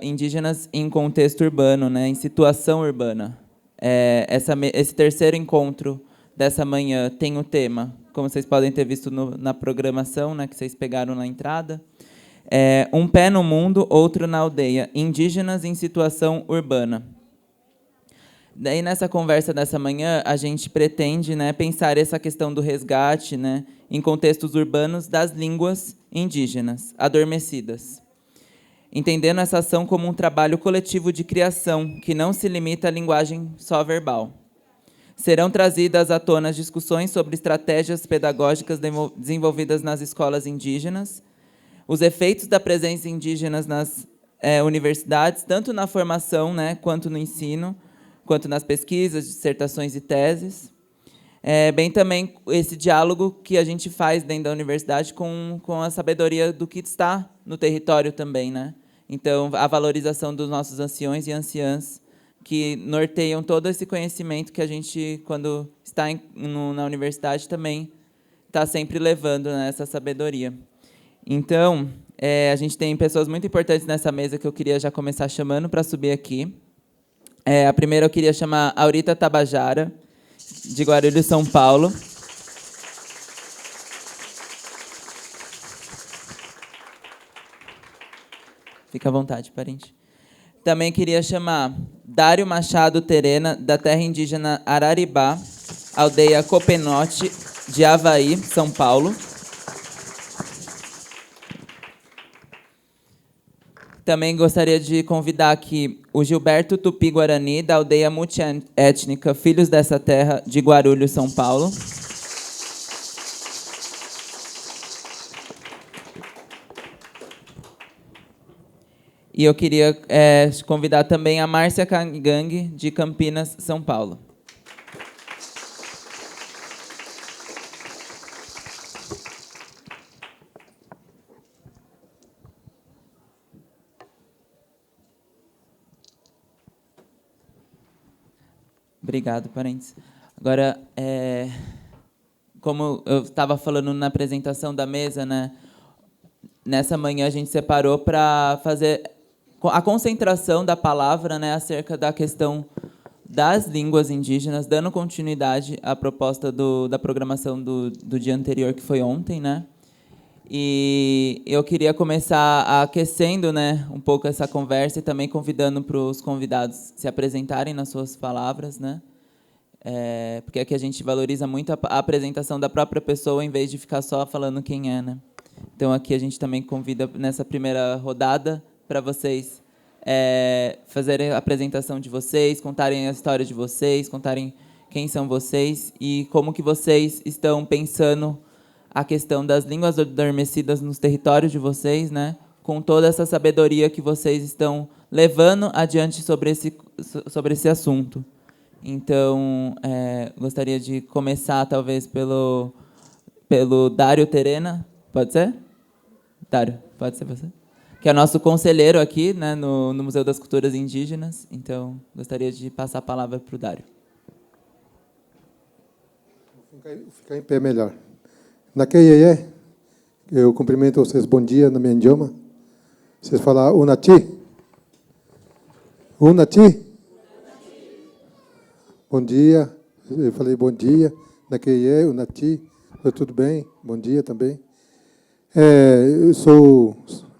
Indígenas em contexto urbano, né, em situação urbana. Esse terceiro encontro dessa manhã tem o tema, como vocês podem ter visto na programação, né, que vocês pegaram na entrada, Um Pé no Mundo, Outro na Aldeia, Indígenas em Situação Urbana. Daí, nessa conversa dessa manhã, a gente pretende, né, pensar essa questão do resgate, né, em contextos urbanos das línguas indígenas adormecidas, entendendo essa ação como um trabalho coletivo de criação, que não se limita à linguagem só verbal. Serão trazidas à tona discussões sobre estratégias pedagógicas desenvolvidas nas escolas indígenas, os efeitos da presença indígena nas universidades, tanto na formação, né, quanto no ensino, quanto nas pesquisas, dissertações e teses. Bem também esse diálogo que a gente faz dentro da universidade com a sabedoria do que está no território também, né? Então, a valorização dos nossos anciões e anciãs, que norteiam todo esse conhecimento que a gente, quando está na universidade, também está sempre levando, né, essa sabedoria. Então, a gente tem pessoas muito importantes nessa mesa que eu queria já começar chamando para subir aqui. A primeira eu queria chamar Aurita Tabajara, de Guarulhos, São Paulo. Fica à vontade, parente. Também queria chamar Dário Machado Terena, da terra indígena Araribá, aldeia Copenote, de Avaí, São Paulo. Também gostaria de convidar aqui o Gilberto Tupi-Guarani, da aldeia multiétnica Filhos dessa Terra, de Guarulhos, São Paulo. E eu queria convidar também a Márcia Kangang, de Campinas, São Paulo. Obrigado, parentes. Agora, como eu estava falando na apresentação da mesa, né, nessa manhã a gente separou para fazer a concentração da palavra, né, acerca da questão das línguas indígenas, dando continuidade à proposta da programação do dia anterior, que foi ontem, né? E eu queria começar aquecendo, né, um pouco essa conversa e também convidando para os convidados se apresentarem nas suas palavras, né? Porque aqui a gente valoriza muito a apresentação da própria pessoa, em vez de ficar só falando quem é, né? Então, aqui a gente também convida, nessa primeira rodada, para vocês fazerem a apresentação de vocês, contarem a história de vocês, contarem quem são vocês e como que vocês estão pensando a questão das línguas adormecidas nos territórios de vocês, né? Com toda essa sabedoria que vocês estão levando adiante sobre esse assunto. Então, gostaria de começar, talvez, pelo Dário Terena. Pode ser? Dário, pode ser você? Que é nosso conselheiro aqui, né, no Museu das Culturas Indígenas. Então, gostaria de passar a palavra para o Dário. Vou ficar em pé melhor. Naquele eu cumprimento vocês, bom dia, no meu idioma. Vocês falam Unati? Unati? Bom dia, eu falei bom dia. Naquele Unati, tudo bem? Bom dia também.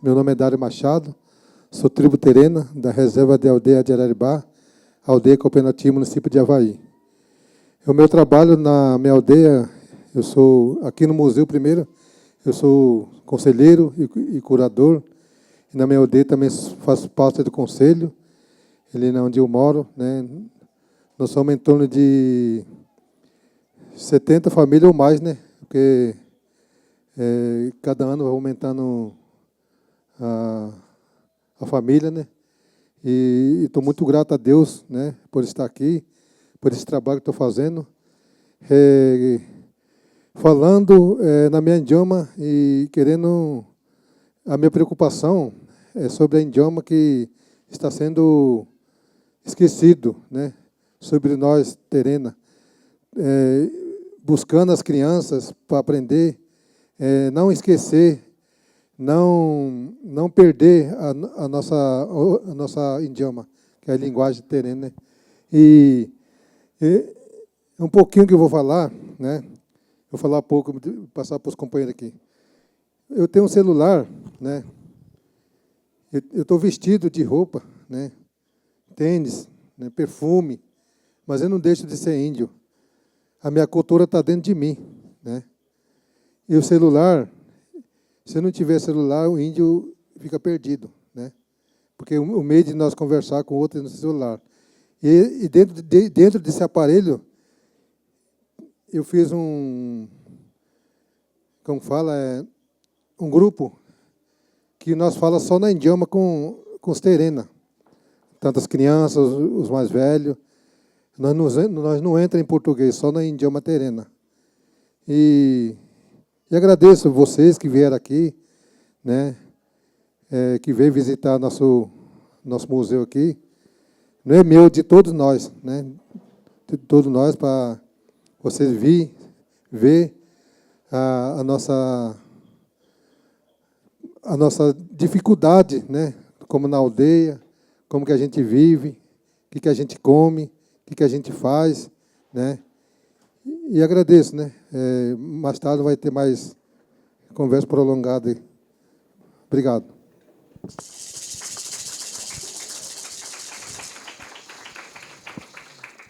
Meu nome é Dário Machado, sou tribo terena da reserva de aldeia de Araribá, aldeia Copenati, município de Avaí. O meu trabalho na minha aldeia, eu sou, aqui no museu primeiro, eu sou conselheiro e curador. E na minha aldeia também faço parte do conselho, ali onde eu moro, né? Nós somos em torno de 70 famílias ou mais, né? Porque cada ano vai aumentando a família, né? E estou muito grato a Deus, né? Por estar aqui, por esse trabalho que estou fazendo. Falando na minha idioma e querendo... A minha preocupação é sobre a idioma que está sendo esquecido, né? Sobre nós, terena. Buscando as crianças para aprender, não esquecer, não perder a nossa idioma, que é a linguagem terena, né? E um pouquinho que eu vou falar, né? Vou falar pouco, passar para os companheiros aqui. Eu tenho um celular, né? Eu estou vestido de roupa, né? Tênis, né? Perfume, mas eu não deixo de ser índio. A minha cultura está dentro de mim, né? E o celular, se eu não tiver celular, o índio fica perdido, né? Porque o meio de nós conversar com o outro é no celular. E dentro desse aparelho, eu fiz como fala, um grupo que nós fala só na idioma com os terena. Tanto as crianças, os mais velhos. Nós não entramos em português, só na idioma terena. E agradeço vocês que vieram aqui, né? Que veio visitar nosso museu aqui. Não é meu, de todos nós, né? De todos nós, para vocês ver a nossa dificuldade, né? Como na aldeia, como que a gente vive, o que a gente come, o que a gente faz, né? E agradeço, né? Mais tarde vai ter mais conversa prolongada. Obrigado.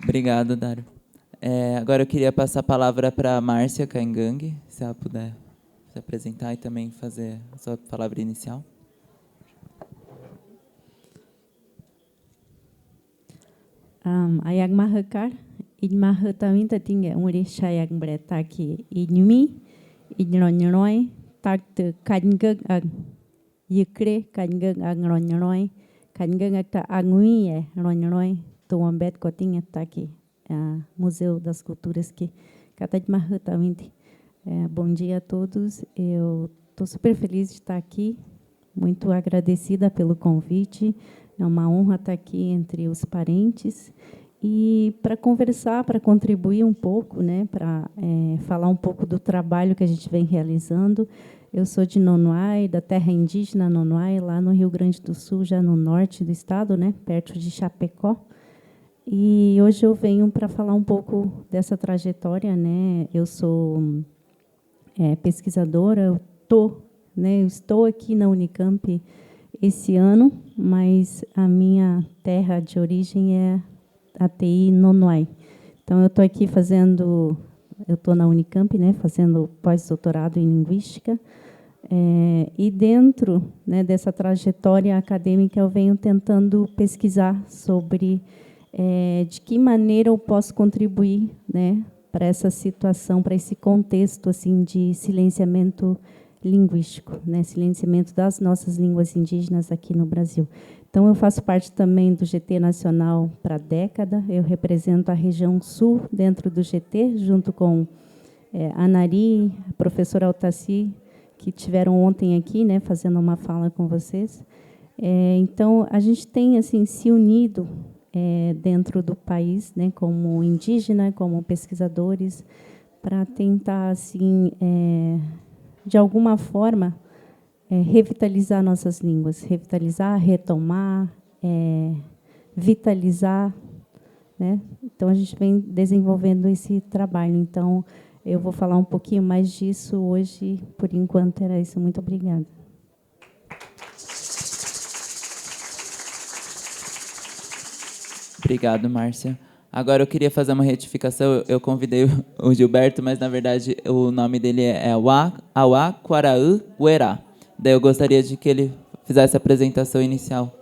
Obrigado, Dário. Agora eu queria passar a palavra para a Márcia Caingangue, se ela puder se apresentar e também fazer a sua palavra inicial. Ayag mahakar, idmahatamin tatinga umri shayag bretaki idmi, idronyroi, takte kangag ag yukre kangag ag ronyroi, kangag ag ta agui ronyroi, tuambet kotinga taki, Museu das Culturas que katadmahatamin. Bom dia a todos. Eu estou super feliz de estar aqui, muito agradecida pelo convite. É uma honra estar aqui entre os parentes e para conversar, para contribuir um pouco, né, para falar um pouco do trabalho que a gente vem realizando. Eu sou de Nonoai, da terra indígena Nonoai, lá no Rio Grande do Sul, já no norte do estado, né, perto de Chapecó. E hoje eu venho para falar um pouco dessa trajetória, né. Eu sou pesquisadora, eu estou aqui na Unicamp esse ano, mas a minha terra de origem é a TI Nonoai. Então, eu estou aqui eu estou na Unicamp, né, fazendo pós-doutorado em Linguística, e dentro, né, dessa trajetória acadêmica eu venho tentando pesquisar sobre de que maneira eu posso contribuir, né, para essa situação, para esse contexto assim de silenciamento linguístico, né, silenciamento das nossas línguas indígenas aqui no Brasil. Então, eu faço parte também do GT Nacional para a década, eu represento a região sul dentro do GT, junto com a Nari, a professora Altaci, que tiveram ontem aqui, né, fazendo uma fala com vocês. Então, a gente tem assim se unido dentro do país, né, como indígena, como pesquisadores, para tentar assim de alguma forma, revitalizar nossas línguas, revitalizar, retomar, vitalizar, né? Então, a gente vem desenvolvendo esse trabalho. Então, eu vou falar um pouquinho mais disso hoje. Por enquanto, era isso. Muito obrigada. Obrigado, Márcia. Agora eu queria fazer uma retificação. Eu convidei o Gilberto, mas na verdade o nome dele é Awa Quaraú Uerá. Daí eu gostaria de que ele fizesse a apresentação inicial,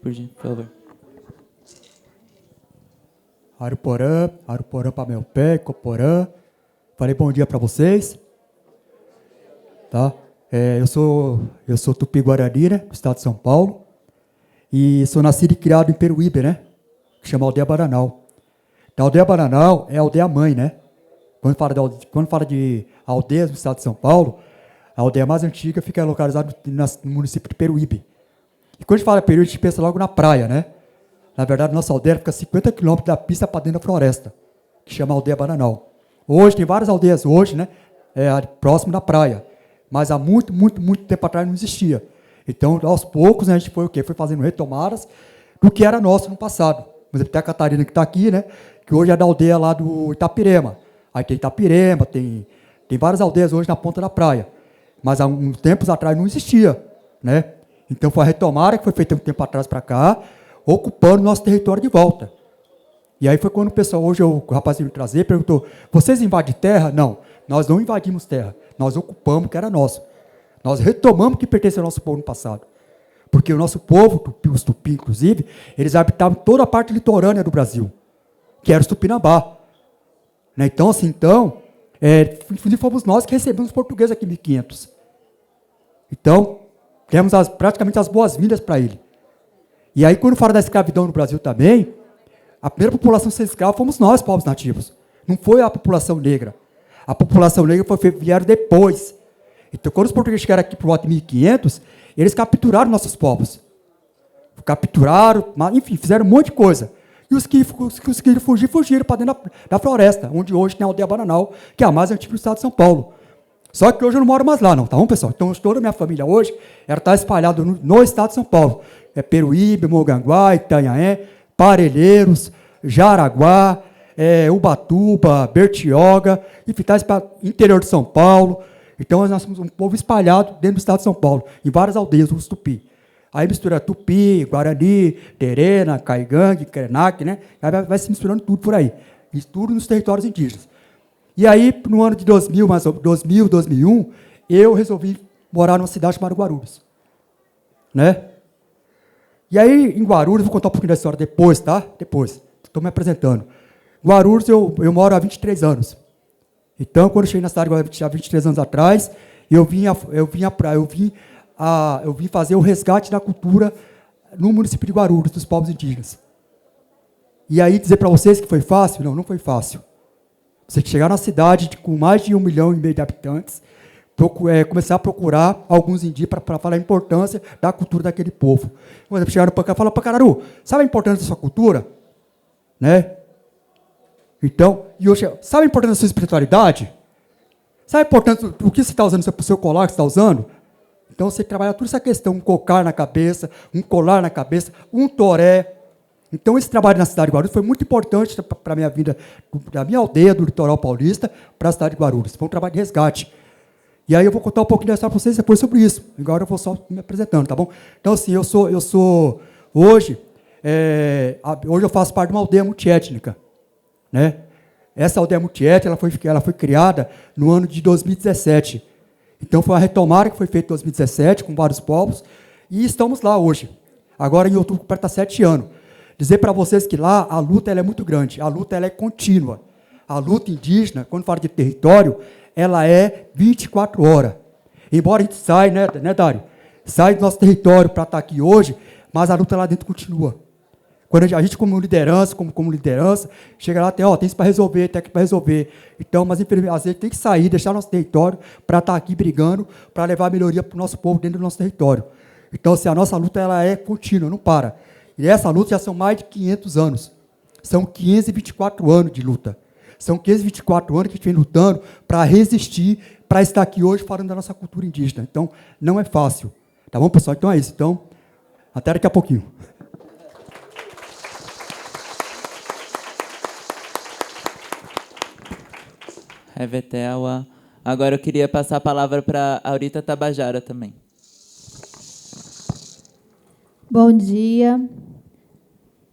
por favor. Aruporã para meu pé, Coporã. Falei bom dia para vocês. Tá? Eu sou Tupi-Guarani, né, do estado de São Paulo. E sou nascido e criado em Peruíbe, né? Que chama Aldeia Bananal. A Aldeia Bananal é a aldeia mãe, né? Quando fala de aldeias do estado de São Paulo, a aldeia mais antiga fica localizada no município de Peruíbe. E quando a gente fala Peruíbe, a gente pensa logo na praia, né? Na verdade, nossa aldeia fica a 50 quilômetros da pista para dentro da floresta, que chama Aldeia Bananal. Hoje, tem várias aldeias hoje, né? Próximo da praia. Mas há muito tempo atrás não existia. Então, aos poucos, né, a gente foi o quê? Foi fazendo retomadas do que era nosso no passado. Por exemplo, tem a Catarina que está aqui, né? Que hoje é da aldeia lá do Itapirema. Aí tem Itapirema, tem várias aldeias hoje na ponta da praia. Mas há uns tempos atrás não existia, né? Então foi a retomada que foi feita um tempo atrás para cá, ocupando o nosso território de volta. E aí foi quando o pessoal, hoje o rapaz veio me trazer, perguntou, vocês invadem terra? Não, nós não invadimos terra, nós ocupamos o que era nosso. Nós retomamos o que pertence ao nosso povo no passado. Porque o nosso povo, os Tupi, inclusive, eles habitavam toda a parte litorânea do Brasil, que era os Tupinambá. Né? Então, fomos nós que recebemos os portugueses aqui em 1500. Então, temos praticamente as boas-vindas para ele. E aí, quando fala da escravidão no Brasil também, a primeira população a ser escrava fomos nós, povos nativos. Não foi a população negra. A população negra vieram depois. Então, quando os portugueses chegaram aqui por volta de 1500, eles capturaram nossos povos. Capturaram, enfim, fizeram um monte de coisa. E os que queriam fugir, fugiram para dentro da floresta, onde hoje tem a Aldeia Bananal, que é a mais antiga do estado de São Paulo. Só que hoje eu não moro mais lá, não, tá bom, pessoal? Então, toda a minha família hoje, ela está espalhada no estado de São Paulo. Peruíbe, Mongaguá, Itanhaém, Parelheiros, Jaraguá, Ubatuba, Bertioga, enfim, está espalhado no interior de São Paulo. Então, nós somos um povo espalhado dentro do estado de São Paulo, em várias aldeias, os Tupi. Aí mistura Tupi, Guarani, Terena, Caigangue, Krenak, né? Aí vai se misturando tudo por aí. Isso tudo nos territórios indígenas. E aí, no ano de 2001, eu resolvi morar numa cidade chamada Guarulhos. Né? E aí, em Guarulhos, vou contar um pouquinho da história depois, tá? Depois. Estou me apresentando. Guarulhos, eu moro há 23 anos. Então, quando eu cheguei na cidade há 23 anos atrás, eu vim fazer o resgate da cultura no município de Guarulhos, dos povos indígenas. E aí, dizer para vocês que foi fácil? Não, não foi fácil. Você chegar na cidade com mais de 1,5 milhão de habitantes, começar a procurar alguns indígenas para falar a importância da cultura daquele povo. Por exemplo, chegaram para cá e falaram, Pacararu, sabe a importância da sua cultura? Né? Então, e hoje, sabe a importância da sua espiritualidade? Sabe a importância do que você está usando, o seu colar que você está usando? Então, você trabalha toda essa questão, um cocar na cabeça, um colar na cabeça, um toré. Então, esse trabalho na cidade de Guarulhos foi muito importante para a minha vida, da minha aldeia, do litoral paulista, para a cidade de Guarulhos. Foi um trabalho de resgate. E aí eu vou contar um pouquinho da história para vocês depois sobre isso. Agora eu vou só me apresentando, tá bom? Então, assim, hoje eu faço parte de uma aldeia multiétnica. Né? Essa aldeia multiétnica ela foi criada no ano de 2017. Então, foi uma retomada que foi feita em 2017, com vários povos, e estamos lá hoje. Agora, em outubro, completa 7 anos. Dizer para vocês que lá a luta ela é muito grande, a luta ela é contínua. A luta indígena, quando fala de território, ela é 24 horas. Embora a gente saia, né, Dário? Sai do nosso território para estar aqui hoje, mas a luta lá dentro continua. Quando a gente como liderança, chega lá, tem isso para resolver, tem aquilo para resolver. Então, mas infelizmente, às vezes tem que sair, deixar nosso território para estar aqui brigando, para levar a melhoria para o nosso povo dentro do nosso território. Então, assim, a nossa luta ela é contínua, não para. E essa luta já são mais de 500 anos. São 524 anos de luta. São 524 anos que a gente vem lutando para resistir, para estar aqui hoje falando da nossa cultura indígena. Então, não é fácil. Tá bom, pessoal? Então é isso. Então, até daqui a pouquinho. Reveteawa. Agora eu queria passar a palavra para a Aurita Tabajara também. Bom dia.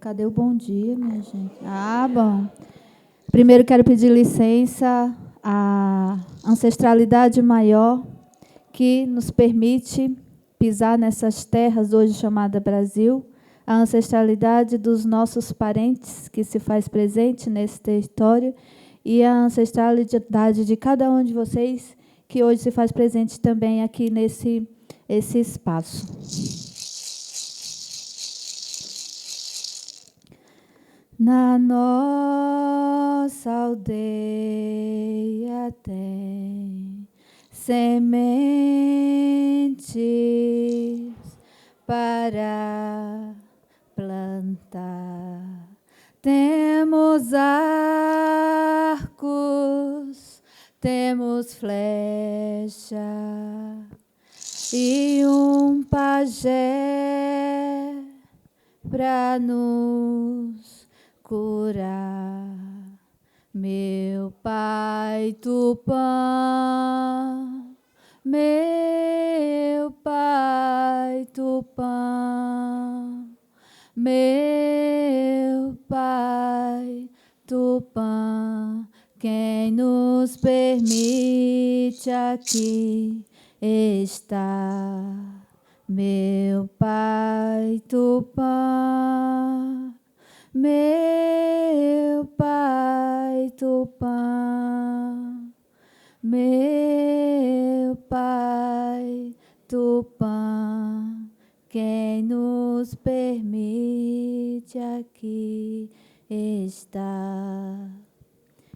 Cadê o bom dia, minha gente? Ah, bom. Primeiro quero pedir licença à ancestralidade maior que nos permite pisar nessas terras hoje chamada Brasil, a ancestralidade dos nossos parentes que se faz presente nesse território e a ancestralidade de cada um de vocês que hoje se faz presente também aqui nesse espaço. Na nossa aldeia tem sementes para plantar. Temos arcos, temos flecha e um pajé para nos curar. Meu pai Tupã, meu pai Tupã, meu pai Tupã, quem nos permite aqui estar. Meu pai Tupã, meu pai Tupã, meu pai Tupã, quem nos permite aqui estar.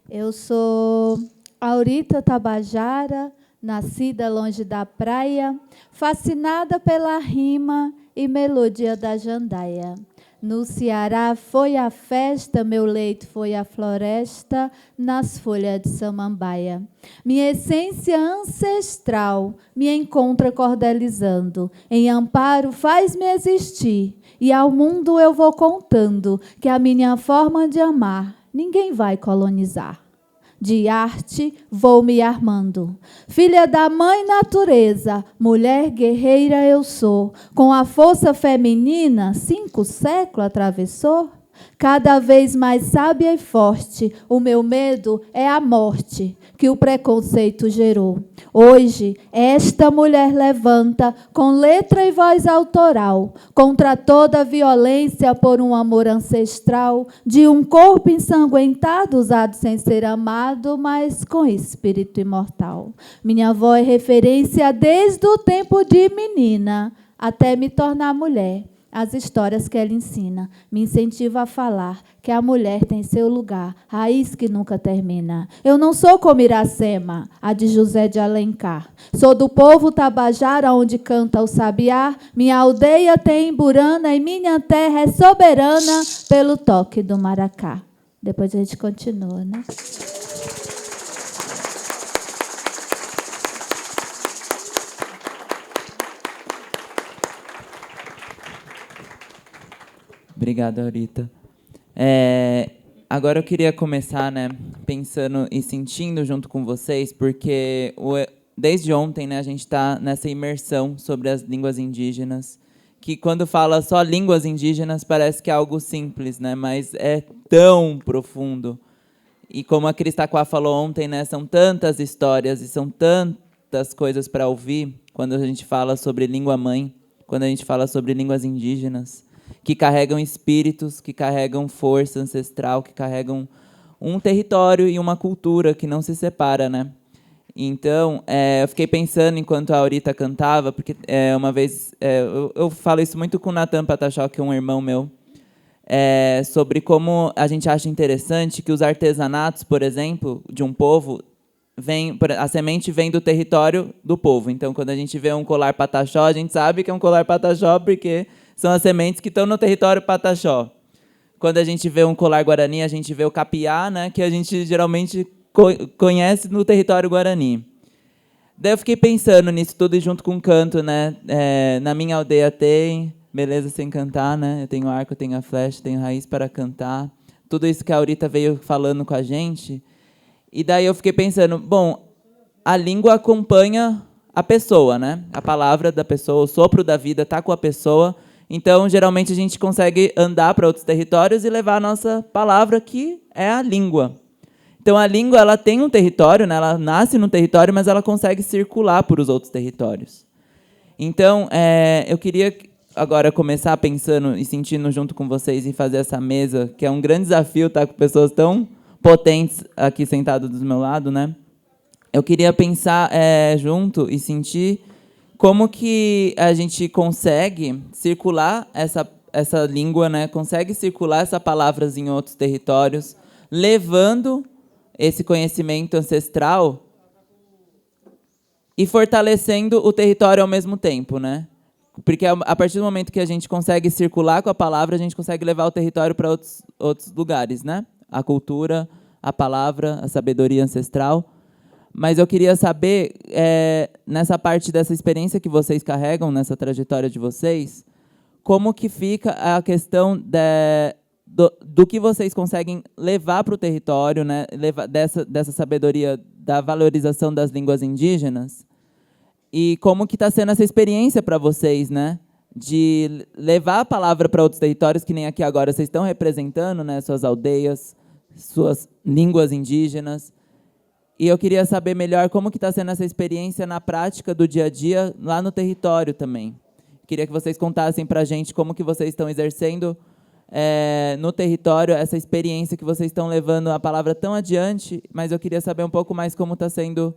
Eu sou Aurita Tabajara, nascida longe da praia, fascinada pela rima e melodia da jandaia. No Ceará foi a festa, meu leito foi a floresta, nas folhas de samambaia. Minha essência ancestral me encontra cordelizando, em amparo faz-me existir, e ao mundo eu vou contando que a minha forma de amar ninguém vai colonizar. De arte vou me armando. Filha da mãe natureza, mulher guerreira eu sou. Com a força feminina, 5 séculos atravessou. Cada vez mais sábia e forte, o meu medo é a morte que o preconceito gerou. Hoje, esta mulher levanta, com letra e voz autoral, contra toda a violência por um amor ancestral, de um corpo ensanguentado, usado sem ser amado, mas com espírito imortal. Minha avó é referência desde o tempo de menina, até me tornar mulher. As histórias que ela ensina me incentivam a falar que a mulher tem seu lugar, raiz que nunca termina. Eu não sou como Iracema, a de José de Alencar. Sou do povo Tabajara, onde canta o sabiá. Minha aldeia tem Imburana e minha terra é soberana pelo toque do maracá. Depois a gente continua, né? Obrigado, Aurita. Agora eu queria começar, né, pensando e sentindo junto com vocês, porque desde ontem, né, a gente está nessa imersão sobre as línguas indígenas, que quando fala só línguas indígenas parece que é algo simples, né, mas é tão profundo. E como a Cris Taquá falou ontem, né, são tantas histórias e são tantas coisas para ouvir quando a gente fala sobre língua mãe, quando a gente fala sobre línguas indígenas, que carregam espíritos, que carregam força ancestral, que carregam um território e uma cultura que não se separa, né? Então, eu fiquei pensando enquanto a Aurita cantava, porque uma vez, eu falo isso muito com o Natan Pataxó, que é um irmão meu, sobre como a gente acha interessante que os artesanatos, por exemplo, de um povo, a semente vem do território do povo. Então, quando a gente vê um colar Pataxó, a gente sabe que é um colar Pataxó porque são as sementes que estão no território Pataxó. Quando a gente vê um colar Guarani, a gente vê o capiá, né, que a gente geralmente conhece no território Guarani. Daí eu fiquei pensando nisso tudo e junto com o canto, né? Na minha aldeia tem beleza sem cantar, né? Eu tenho arco, eu tenho a flecha, tenho raiz para cantar. Tudo isso que a Aurita veio falando com a gente. E daí eu fiquei pensando, bom, a língua acompanha a pessoa, né? A palavra da pessoa, o sopro da vida está com a pessoa. Então, geralmente, a gente consegue andar para outros territórios e levar a nossa palavra, que é a língua. Então, a língua ela tem um território, né? Ela nasce num território, mas ela consegue circular por os outros territórios. Então, eu queria agora começar pensando e sentindo junto com vocês e fazer essa mesa, que é um grande desafio, estar com pessoas tão potentes aqui sentadas do meu lado, né? Eu queria pensar junto e sentir como que a gente consegue circular essa língua, né? Consegue circular essas palavras em outros territórios, levando esse conhecimento ancestral e fortalecendo o território ao mesmo tempo, né? Porque a partir do momento que a gente consegue circular com a palavra, a gente consegue levar o território para outros lugares, né? A cultura, a palavra, a sabedoria ancestral. Mas eu queria saber, nessa parte dessa experiência que vocês carregam, nessa trajetória de vocês, como que fica a questão do que vocês conseguem levar para o território, né? Dessa sabedoria da valorização das línguas indígenas, e como que está sendo essa experiência para vocês, né? De levar a palavra para outros territórios, que nem aqui agora vocês estão representando, né? Suas aldeias, suas línguas indígenas. E eu queria saber melhor como que está sendo essa experiência na prática do dia a dia, lá no território também. Queria que vocês contassem para a gente como que vocês estão exercendo no território essa experiência que vocês estão levando a palavra tão adiante, mas eu queria saber um pouco mais como está sendo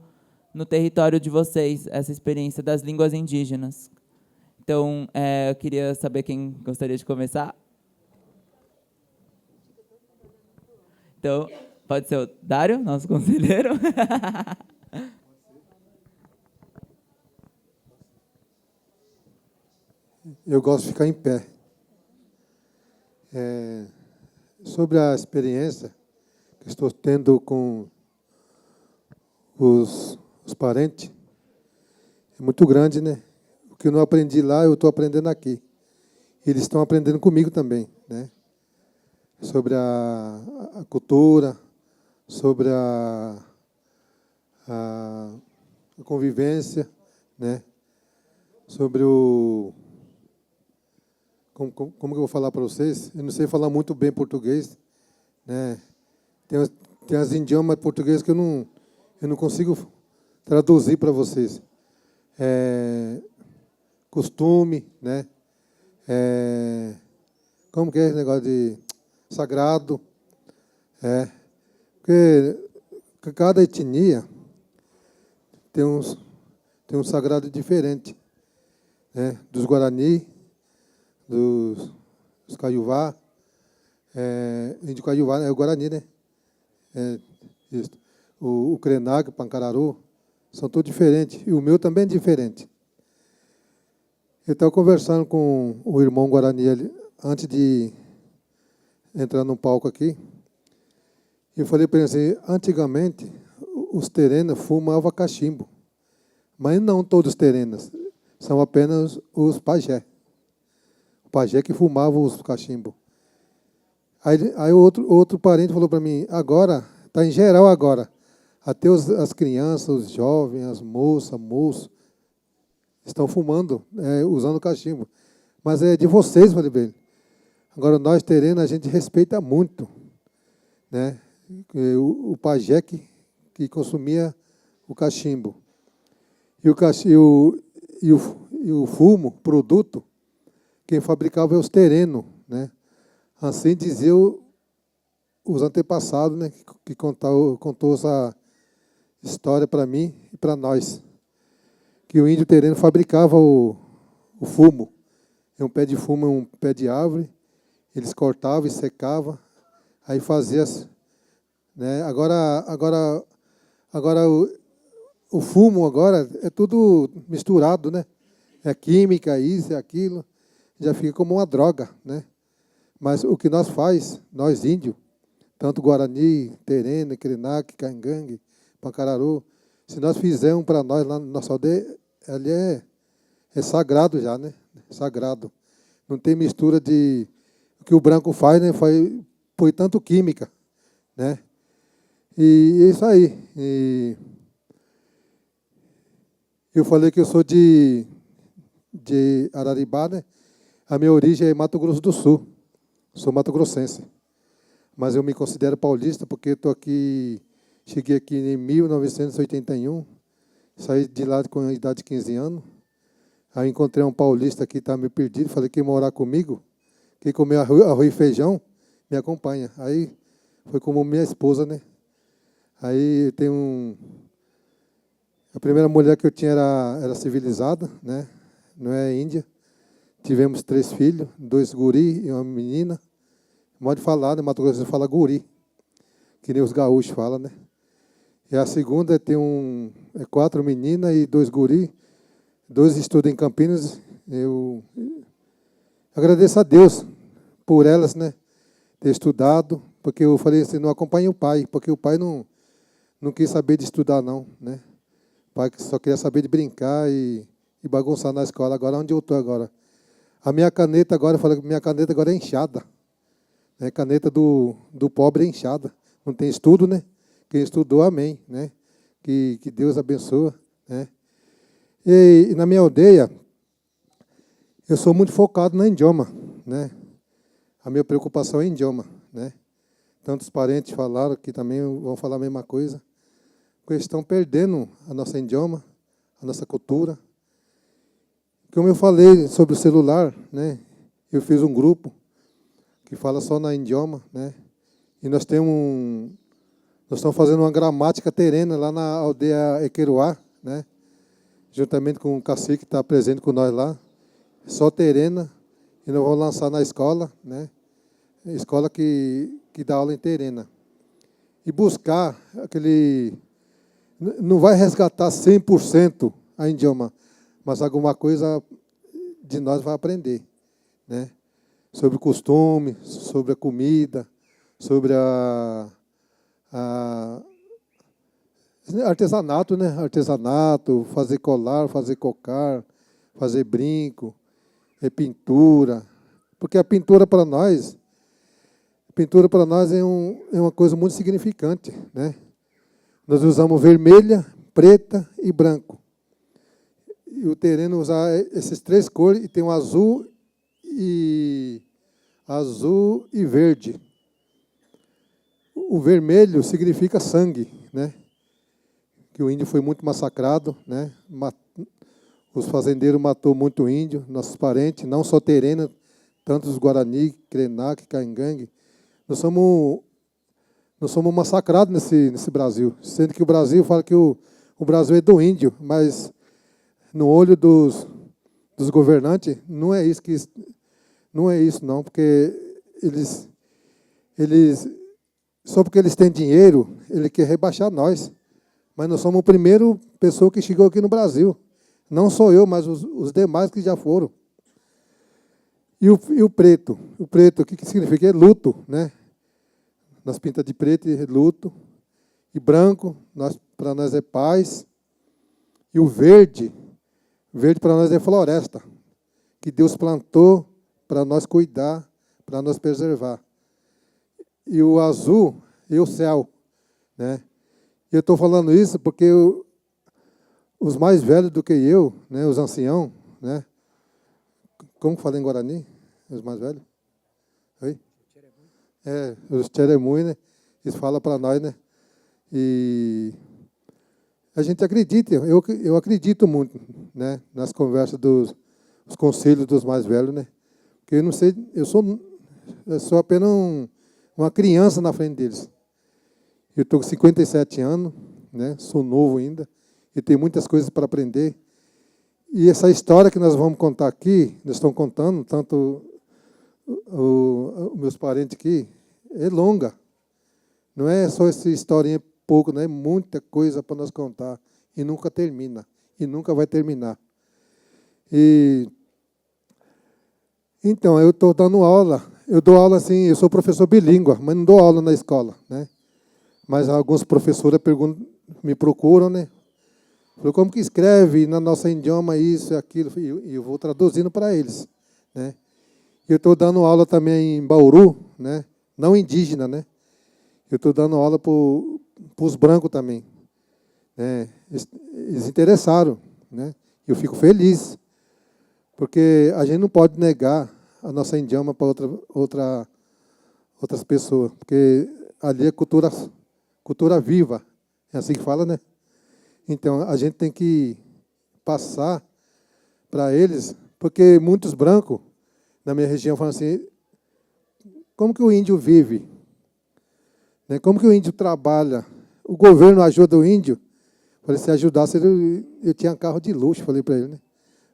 no território de vocês, essa experiência das línguas indígenas. Então, eu queria saber quem gostaria de começar. Então, pode ser o Dário, nosso conselheiro. Eu gosto de ficar em pé. Sobre a experiência que estou tendo com os parentes, é muito grande, né? O que eu não aprendi lá, eu estou aprendendo aqui. Eles estão aprendendo comigo também, né? Sobre a cultura, sobre a convivência, né? Sobre o... Como que eu vou falar para vocês? Eu não sei falar muito bem português, né? Tem as idiomas portugueses que eu não consigo traduzir para vocês. Costume, né? Como que é esse negócio de sagrado? Porque cada etnia tem um sagrado diferente, né? Dos Guarani, dos Caiuvá, índio Caiuvá é o Guarani, né? Isso. O Krenak, o Pancararu, são todos diferentes. E o meu também é diferente. Eu estava conversando com o irmão Guarani ali, antes de entrar no palco aqui. Eu falei para ele assim, antigamente, os terenas fumavam cachimbo. Mas não todos os terenas, são apenas os pajé. O pajé que fumava os cachimbos. Aí outro parente falou para mim, agora, está em geral agora, até as crianças, os jovens, as moços, estão fumando, usando cachimbo. Mas é de vocês, falei para ele. Agora, nós terenos, a gente respeita muito, né? O pajé que consumia o cachimbo. E o fumo, produto, quem fabricava é os terenos, né? Assim diziam os antepassados, né? Que contou essa história para mim e para nós. Que o índio tereno fabricava o fumo. Um pé de fumo, um pé de árvore. Eles cortavam e secavam. Aí fazia... Né? Agora o fumo agora é tudo misturado, né? É química, isso, é aquilo. Já fica como uma droga, né? Mas o que nós índios, tanto Guarani, Terena, Krenak, Caingangue, Pancararu, se nós fizermos para nós lá na nossa aldeia, ali é sagrado já, né? Sagrado. Não tem mistura de... O que o branco faz, né? Põe tanto química, né? E é isso aí. E eu falei que eu sou de Araribá, né? A minha origem é Mato Grosso do Sul. Sou mato-grossense. Mas eu me considero paulista porque estou aqui, cheguei aqui em 1981, saí de lá com a idade de 15 anos. Aí encontrei um paulista que está meio perdido, falei que ia morar comigo, que comeu arroz e feijão, me acompanha. Aí foi como minha esposa, né? Aí tem a primeira mulher que eu tinha era civilizada, né? Não é índia. Tivemos 3 filhos, 2 guri e uma menina. Modo de falar, né? Mato Grosso fala guri, que nem os gaúchos falam, né? E a segunda tem 4 meninas e 2 guri. 2 estudam em Campinas. Eu agradeço a Deus por elas, né? Ter estudado, porque eu falei assim, não acompanhe o pai, porque o pai não quis saber de estudar, não, né? O pai só queria saber de brincar e bagunçar na escola. Agora, onde eu estou agora? A minha caneta agora, eu falei que minha caneta agora é inchada. Né? Caneta do pobre é inchada. Não tem estudo, né? Quem estudou, amém, né? Que Deus abençoe, né? E na minha aldeia, eu sou muito focado no idioma, né? A minha preocupação é idioma, né? Tantos parentes falaram que também vão falar a mesma coisa, porque eles estão perdendo a nossa idioma, a nossa cultura. Como eu falei sobre o celular, né? Eu fiz um grupo que fala só na idioma, né? E nós estamos fazendo uma gramática terrena lá na aldeia Equeruá, né? Juntamente com o cacique que está presente com nós lá, só terrena, e nós vamos lançar na escola, né? Escola que dá aula em terrena. E buscar aquele... Não vai resgatar 100% a idioma, mas alguma coisa de nós vai aprender, né? Sobre o costume, sobre a comida, sobre artesanato, né? Artesanato, fazer colar, fazer cocar, fazer brinco, pintura. Porque a pintura para nós é uma coisa muito significante, né? Nós usamos vermelha, preta e branco. E o terreno usa esses 3 cores e tem um azul e verde. O vermelho significa sangue, né? Que o índio foi muito massacrado, né? Os fazendeiros matou muito índio, nossos parentes, não só terrena, tanto os Guarani, Krenak, Caingangue. Nós somos massacrados nesse Brasil, sendo que o Brasil fala que o Brasil é do índio, mas no olho dos governantes não é isso não, porque eles só porque eles têm dinheiro, ele quer rebaixar nós. Mas nós somos a primeira pessoa que chegou aqui no Brasil. Não sou eu, mas os demais que já foram. E o preto? O preto, o que significa? É luto, né? Nós pintas de preto é luto. E branco, para nós é paz. E o verde para nós é floresta, que Deus plantou para nós cuidar, para nós preservar. E o azul é o céu, né? Eu estou falando isso porque os mais velhos do que eu, né, os anciãos, né? Como fala em Guarani? Os mais velhos? Oi? Os Tcheremui, né? Eles falam para nós, né? E a gente acredita, eu acredito muito, né? Nas conversas dos conselhos dos mais velhos, né? Porque eu não sei, eu sou apenas uma criança na frente deles. Eu estou com 57 anos, né? Sou novo ainda, e tenho muitas coisas para aprender. E essa história que nós vamos contar aqui, nós estamos contando, tanto os meus parentes aqui, é longa. Não é só essa historinha pouco, não é muita coisa para nós contar. E nunca termina, e nunca vai terminar. Então, eu estou dando aula, eu dou aula assim, eu sou professor bilíngue, mas não dou aula na escola, né? Mas alguns professores me procuram, né? Falei, como que escreve na nossa idioma isso e aquilo? E eu vou traduzindo para eles, né? Eu estou dando aula também em Bauru, né? Não indígena, né? Eu estou dando aula para os brancos também, né? Eles interessaram, né? Eu fico feliz, porque a gente não pode negar a nossa indiama para outras pessoas, porque ali é cultura viva, é assim que fala, né? Então, a gente tem que passar para eles, porque muitos brancos na minha região falam assim, como que o índio vive? Né? Como que o índio trabalha? O governo ajuda o índio? Falei, se ajudasse, eu tinha carro de luxo, falei para ele, né?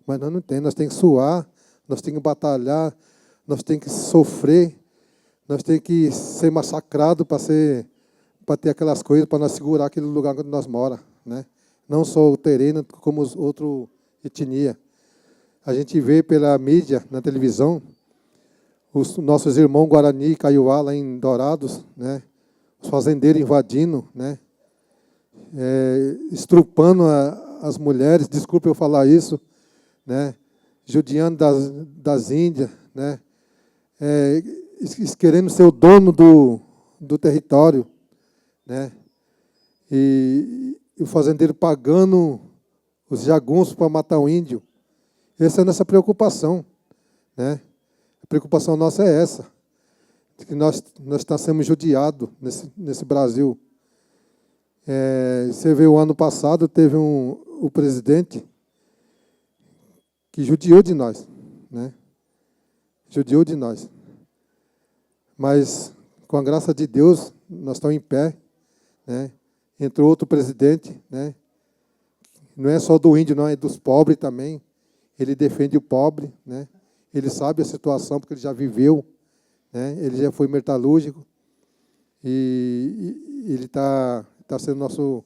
Mas nós não temos, nós temos que suar, nós temos que batalhar, nós temos que sofrer, nós temos que ser massacrados para ter aquelas coisas, para nós segurar aquele lugar onde nós moramos, né? Não só o terreno, como os outros etnia. A gente vê pela mídia, na televisão, os nossos irmãos Guarani e Kaiowá, lá em Dourados, né? Os fazendeiros invadindo, né? Estrupando as mulheres, desculpe eu falar isso, né? Judiando das índias, né? Querendo ser o dono do território, né? E o fazendeiro pagando os jagunços para matar o índio. Essa é a nossa preocupação, né? A preocupação nossa é essa, que nós estamos sendo judiados nesse Brasil. Você vê, o ano passado teve o presidente que judiou de nós, né? Judiou de nós. Mas, com a graça de Deus, nós estamos em pé, né? Entrou outro presidente, né? Não é só do índio, não, é dos pobres também. Ele defende o pobre, né? Ele sabe a situação, porque ele já viveu, né? Ele já foi metalúrgico. E ele está sendo nosso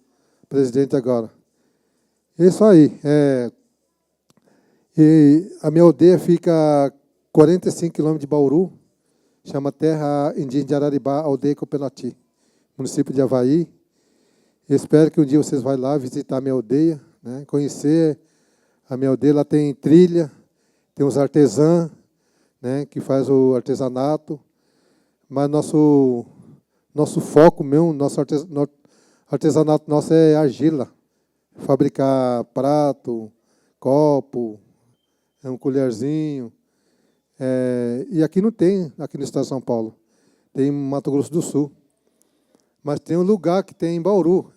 presidente agora. Isso aí. E a minha aldeia fica a 45 quilômetros de Bauru, chama Terra Indígena de Araribá, aldeia Copenati, município de Avaí. Eu espero que um dia vocês vão lá visitar a minha aldeia, né? Conhecer a minha aldeia. Lá tem trilha, tem uns artesãos, né? Que faz o artesanato, mas nosso foco mesmo, nosso artesanato nosso é argila, fabricar prato, copo, um colherzinho. E aqui não tem, aqui no estado de São Paulo. Tem em Mato Grosso do Sul. Mas tem um lugar que tem em Bauru,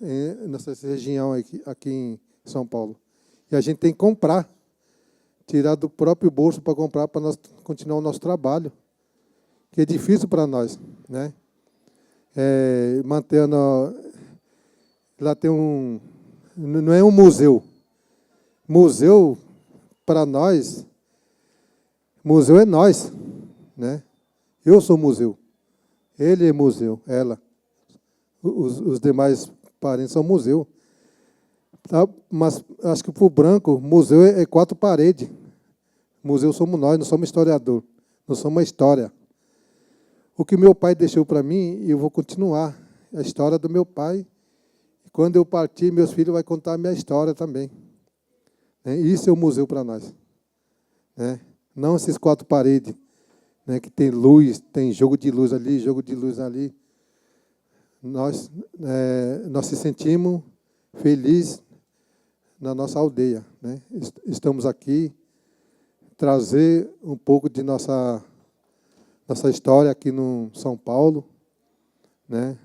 nessa região aqui em São Paulo. E a gente tem que comprar, tirar do próprio bolso para comprar, para nós continuar o nosso trabalho, que é difícil para nós, né? Mantendo... Lá tem não é um museu. Museu, para nós, museu é nós, né? Eu sou museu. Ele é museu, ela. Os demais parentes são museu. Tá? Mas acho que para o branco, museu é 4 paredes. Museu somos nós, não somos historiador. Não somos uma história. O que meu pai deixou para mim, eu vou continuar. A história do meu pai. E quando eu partir, meus filhos vão contar a minha história também. Né? Isso é o museu para nós. Né? Não esses 4 paredes, né? Que tem luz, tem jogo de luz ali, jogo de luz ali. Nós se sentimos felizes na nossa aldeia, né? Estamos aqui trazer um pouco de nossa história aqui no São Paulo, né?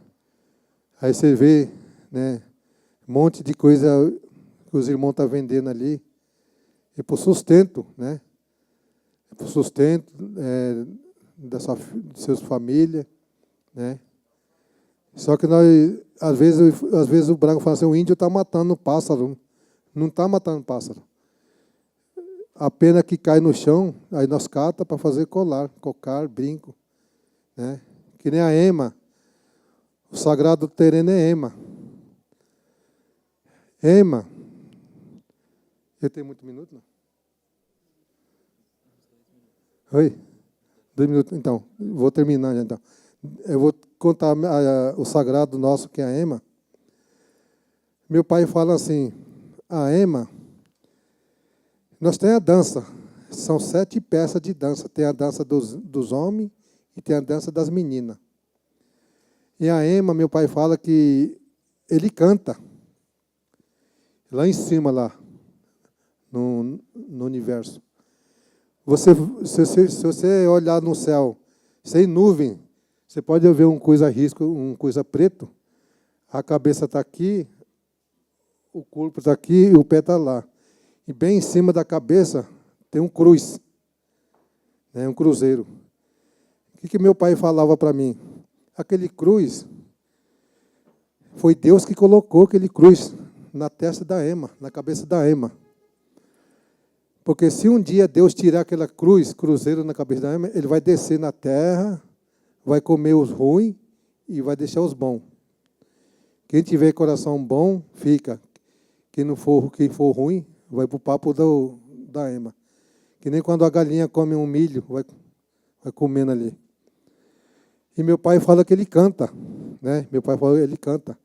Aí você vê, né, um monte de coisa que os irmãos estão vendendo ali, e por sustento, né? Por sustento de suas famílias, né? Só que nós, às vezes o branco fala assim, o índio está matando pássaro. Não está matando pássaro. A pena que cai no chão, aí nós cata para fazer cocar, brinco. Né? Que nem a ema. O sagrado terreno é ema. Ema. Eu tenho muito minuto, não? Oi? 2 minutos, então. Vou terminar já, então. Eu vou contar o sagrado nosso, que é a ema. Meu pai fala assim, a ema, nós temos a dança, são 7 peças de dança. Tem a dança dos homens e tem a dança das meninas. E a ema, meu pai fala que ele canta, lá em cima, lá, no universo. Se você olhar no céu sem nuvem, você pode ver uma coisa risco, uma coisa preto, a cabeça está aqui, o corpo está aqui e o pé está lá. E bem em cima da cabeça tem um cruz, né, um cruzeiro. O que meu pai falava para mim? Aquele cruz, foi Deus que colocou aquele cruz na testa da Ema, na cabeça da Ema. Porque se um dia Deus tirar aquela cruz, cruzeiro na cabeça da Ema, ele vai descer na terra, vai comer os ruins e vai deixar os bons. Quem tiver coração bom, fica. Quem for ruim, vai para o papo da Ema. Que nem quando a galinha come um milho, vai comendo ali. E meu pai fala que ele canta, né? Meu pai fala que ele canta.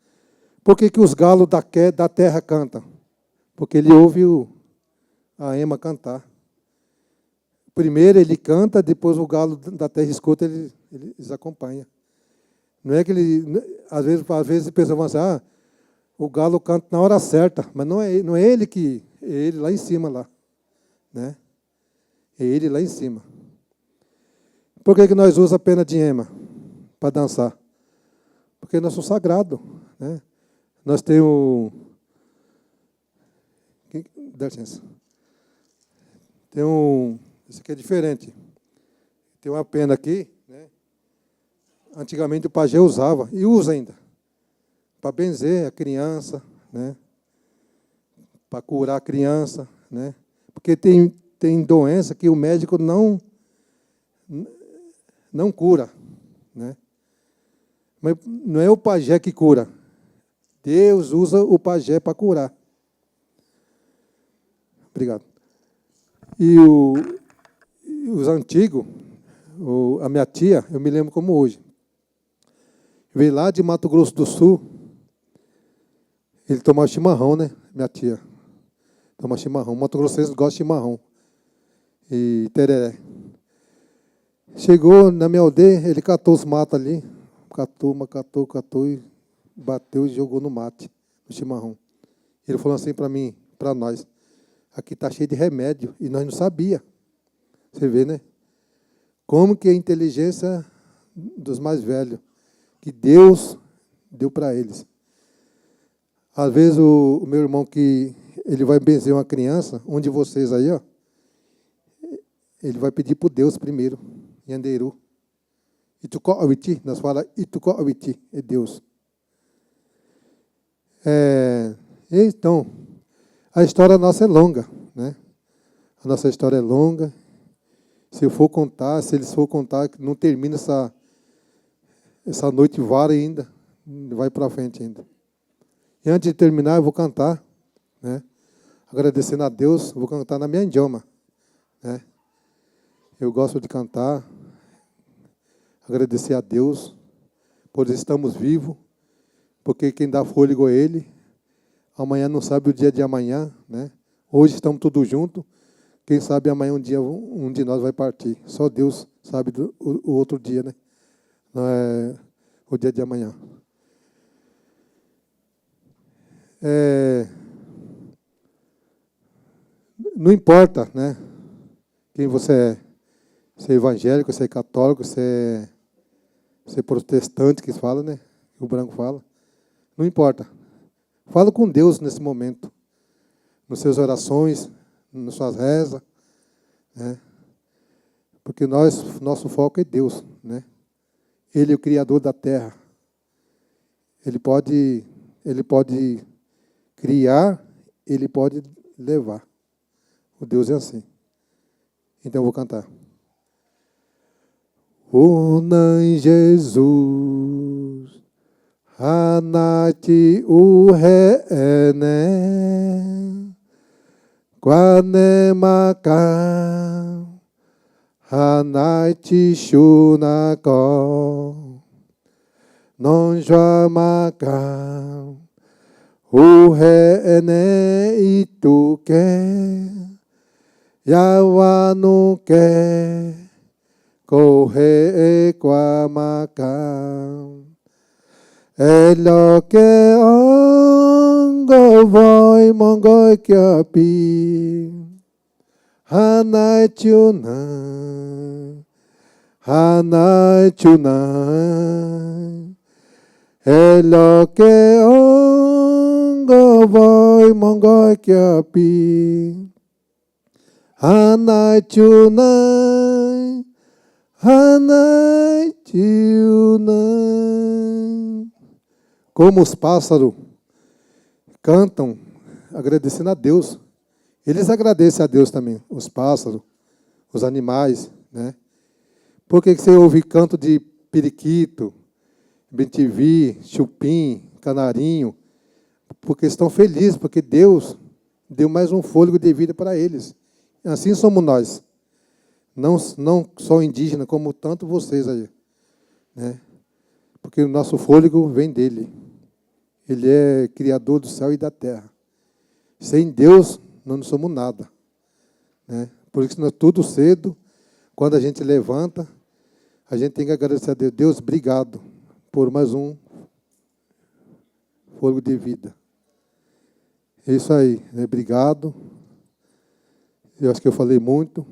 Por que os galos da terra cantam? Porque ele ouve a Ema cantar. Primeiro ele canta, depois o galo da terra escuta, eles acompanham. Não é que às vezes pensam assim, o galo canta na hora certa, mas não é ele é ele lá em cima lá, né? É ele lá em cima. Por que nós usamos a pena de Ema para dançar? Porque nós somos sagrados, né? Nós temos dá licença. Isso aqui é diferente. Tem uma pena aqui, né? Antigamente o pajé usava, e usa ainda, para benzer a criança, né? Para curar a criança, né? Porque tem doença que o médico não cura, né? Mas não é o pajé que cura. Deus usa o pajé para curar. Obrigado. E os antigos, a minha tia, eu me lembro como hoje, veio lá de Mato Grosso do Sul, ele tomava chimarrão, né? Minha tia toma chimarrão. Mato Grossense gosta de chimarrão e tereré. Chegou na minha aldeia, ele catou os matos ali, catou e bateu e jogou no mate, no chimarrão. Ele falou assim para mim, para nós, aqui está cheio de remédio, e nós não sabia. Você vê, né? Como que a inteligência dos mais velhos, que Deus deu para eles. Às vezes o meu irmão, que ele vai benzer uma criança, um de vocês aí, ó, ele vai pedir para Deus primeiro, Yanderu. Ituko-awiti, nós falamos Ituko-awiti, é Deus. Então, a história nossa é longa, né? A nossa história é longa. Se eles for contar, não termina essa noite vara ainda, vai para frente ainda. E antes de terminar, eu vou cantar, né? Agradecendo a Deus, vou cantar na minha idioma, né? Eu gosto de cantar, agradecer a Deus por estamos vivos, porque quem dá fôlego é Ele. Amanhã não sabe o dia de amanhã, né? Hoje estamos todos juntos. Quem sabe amanhã um de nós vai partir. Só Deus sabe o outro dia, né? Não é o dia de amanhã. Não importa, né? Quem você é. Se é evangélico, se é católico, se é protestante, que fala, né? O branco fala. Não importa. Fala com Deus nesse momento. Nas suas orações, nas suas rezas, né? Porque nosso foco é Deus, né? Ele é o Criador da terra. Ele pode criar, Ele pode levar. O Deus é assim. Então eu vou cantar. Unan Jesus, Hanati Uhene, Guanemaka, Hanati Shunako, Nonjamaka, Uhene Ituke, Yawanuke, Corre Quamaka, Eloque Ongo Voi Mongoi Kyapi, Hanai Chunai, Hanai Chunai, Eloke Ongo Voi Mongoi Kiapi, Hanai Chunai, Hanai Chunai. Como os pássaros cantam agradecendo a Deus. Eles agradecem a Deus também, os pássaros, os animais, né? Por que você ouve canto de periquito, bentivi, chupim, canarinho? Porque estão felizes, porque Deus deu mais um fôlego de vida para eles. Assim somos nós. Não só indígenas, como tanto vocês aí, né? Porque o nosso fôlego vem dele. Ele é criador do céu e da terra. Sem Deus, não somos nada, né? Por isso, nós tudo cedo, quando a gente levanta, a gente tem que agradecer a Deus. Deus, obrigado por mais um fôlego de vida. É isso aí, né? Obrigado. Eu acho que eu falei muito.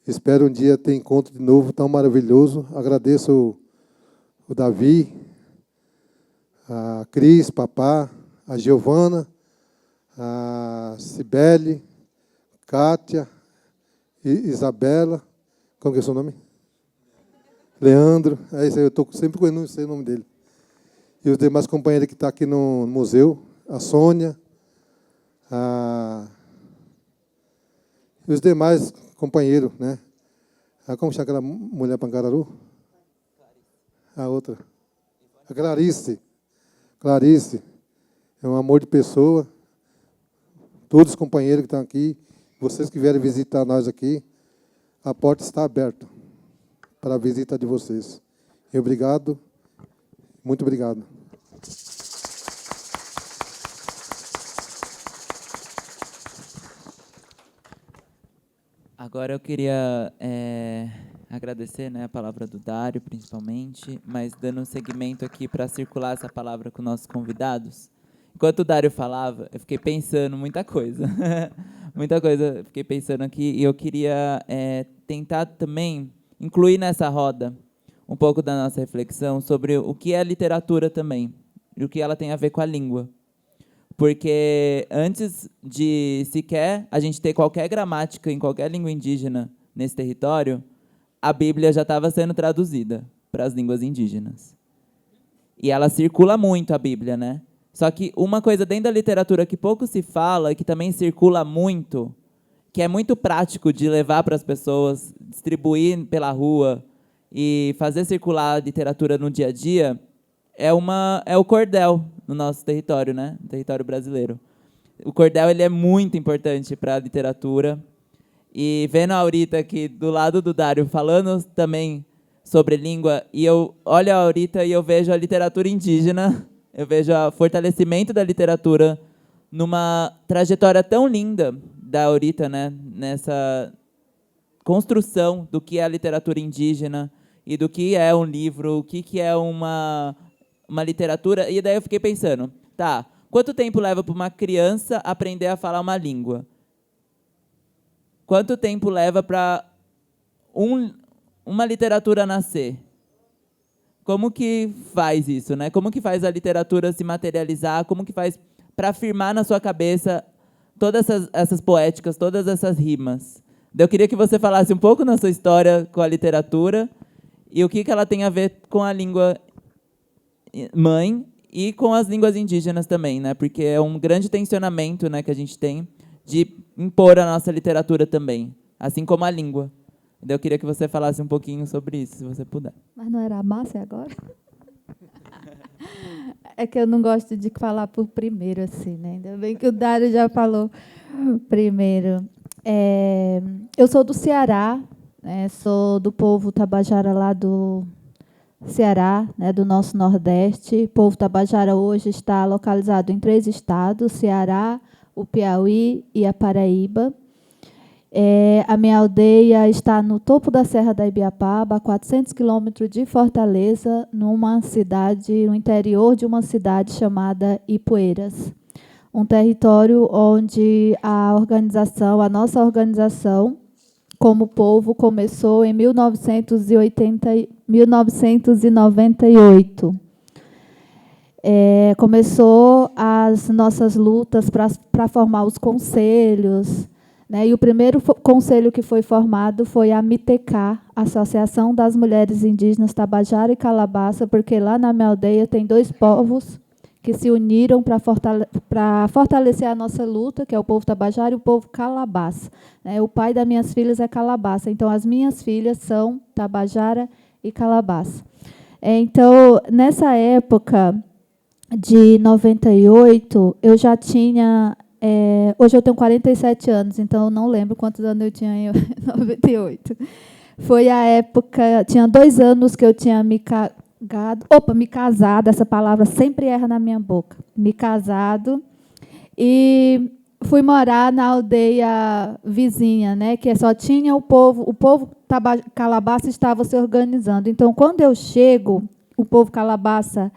Espero um dia ter encontro de novo tão maravilhoso. Agradeço o Davi, a Cris, Papá, a Giovana, a Cibele, Kátia, Isabela, como que é o seu nome? Leandro, é isso aí, eu estou sempre com não sei o nome dele. E os demais companheiros que estão aqui no museu, a Sônia, e os demais companheiros, né? Como chama aquela mulher Pancararu? A outra. A Clarice. Clarice. É um amor de pessoa. Todos os companheiros que estão aqui, vocês que vierem visitar nós aqui, a porta está aberta para a visita de vocês. E obrigado, muito obrigado. Agora eu queria agradecer, né, a palavra do Dário, principalmente, mas dando um segmento aqui para circular essa palavra com nossos convidados. Enquanto o Dário falava, eu fiquei pensando muita coisa. Muita coisa eu fiquei pensando aqui. E eu queria tentar também incluir nessa roda um pouco da nossa reflexão sobre o que é literatura também. E o que ela tem a ver com a língua. Porque antes de sequer a gente ter qualquer gramática em qualquer língua indígena nesse território, a Bíblia já estava sendo traduzida para as línguas indígenas. E ela circula muito, a Bíblia, né? Só que uma coisa dentro da literatura que pouco se fala, que também circula muito, que é muito prático de levar para as pessoas, distribuir pela rua e fazer circular a literatura no dia a dia, é o cordel no nosso território, né? No território brasileiro. O cordel ele é muito importante para a literatura. E vendo a Aurita aqui do lado do Dário falando também sobre língua, e eu olho a Aurita e eu vejo a literatura indígena. Eu vejo o fortalecimento da literatura numa trajetória tão linda da Aurita, né? Nessa construção do que é a literatura indígena e do que é um livro, o que é uma literatura. E daí eu fiquei pensando, tá, quanto tempo leva para uma criança aprender a falar uma língua? Quanto tempo leva para uma literatura nascer? Como que faz isso, né? Como que faz a literatura se materializar? Como que faz para afirmar na sua cabeça todas essas poéticas, todas essas rimas? Eu queria que você falasse um pouco na sua história com a literatura e o que ela tem a ver com a língua mãe e com as línguas indígenas também, né? Porque é um grande tensionamento, né, que a gente tem de impor a nossa literatura também, assim como a língua. Eu queria que você falasse um pouquinho sobre isso, se você puder. Mas não era a Márcia agora? É que eu não gosto de falar por primeiro, assim, né? Ainda bem que o Dário já falou primeiro. Eu sou do Ceará, né? Sou do povo Tabajara lá do Ceará, né? Do nosso Nordeste. O povo Tabajara hoje está localizado em 3 estados, Ceará, o Piauí e a Paraíba. A minha aldeia está no topo da Serra da Ibiapaba, a 400 quilômetros de Fortaleza, numa cidade, no interior de uma cidade chamada Ipueiras. um território onde a nossa organização, como povo, começou em 1998. Começou as nossas lutas para formar os conselhos, né? E o primeiro conselho que foi formado foi a MITECA, Associação das Mulheres Indígenas Tabajara e Calabaça, porque lá na minha aldeia tem 2 povos que se uniram para fortalecer a nossa luta, que é o povo Tabajara e o povo Calabaça, né? O pai das minhas filhas é Calabaça, então as minhas filhas são Tabajara e Calabaça. Então, nessa época de 98, eu já tinha... hoje eu tenho 47 anos, então eu não lembro quantos anos eu tinha em 98. Foi a época... Tinha 2 anos que eu tinha me casado, essa palavra sempre erra na minha boca. Me casado. E fui morar na aldeia vizinha, né, que só tinha o povo Calabaça estava se organizando. Então, quando eu chego, o povo Calabaça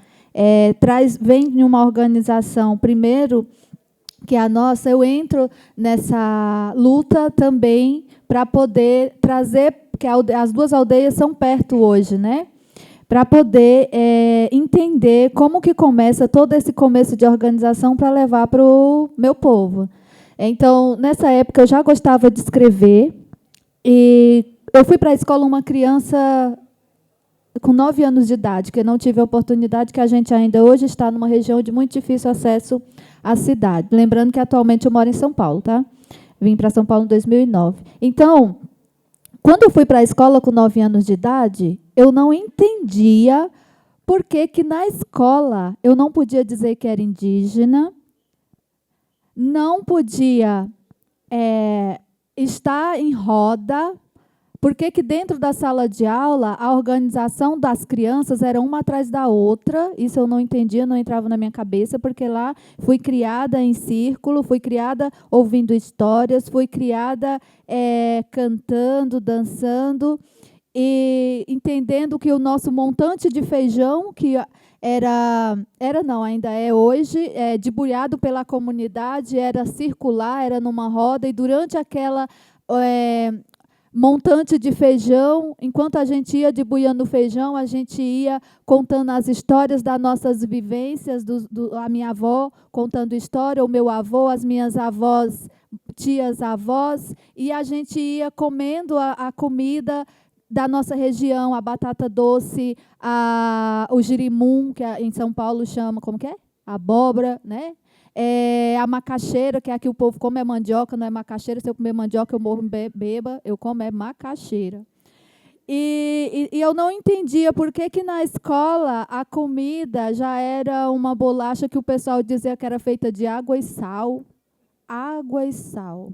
vem em uma organização, primeiro, que é a nossa, eu entro nessa luta também para poder trazer, porque as 2 aldeias são perto hoje, né? Para poder entender como que começa todo esse começo de organização para levar para o meu povo. Então, nessa época, eu já gostava de escrever, e eu fui para a escola uma criança com 9 anos de idade, que eu não tive a oportunidade, que a gente ainda hoje está numa região de muito difícil acesso à cidade. Lembrando que atualmente eu moro em São Paulo, tá? Vim para São Paulo em 2009. Então, quando eu fui para a escola com 9 anos de idade, eu não entendia por que na escola eu não podia dizer que era indígena, não podia estar em roda. Por que dentro da sala de aula a organização das crianças era uma atrás da outra? Isso eu não entendia, não entrava na minha cabeça, porque lá fui criada em círculo, fui criada ouvindo histórias, fui criada cantando, dançando, e entendendo que o nosso montante de feijão, que ainda é hoje, debulhado pela comunidade, era circular, era numa roda, e durante aquela... montante de feijão, enquanto a gente ia debulhando o feijão, a gente ia contando as histórias das nossas vivências, a minha avó contando história, o meu avô, as minhas avós, tias avós, e a gente ia comendo a comida da nossa região, a batata doce, o girimum, que em São Paulo chama, como que é? Abóbora, né? A macaxeira, que é aqui o povo come mandioca, não é macaxeira. Se eu comer mandioca, eu morro bêbada. Eu como macaxeira. E eu não entendia por que na escola a comida já era uma bolacha que o pessoal dizia que era feita de água e sal. Água e sal,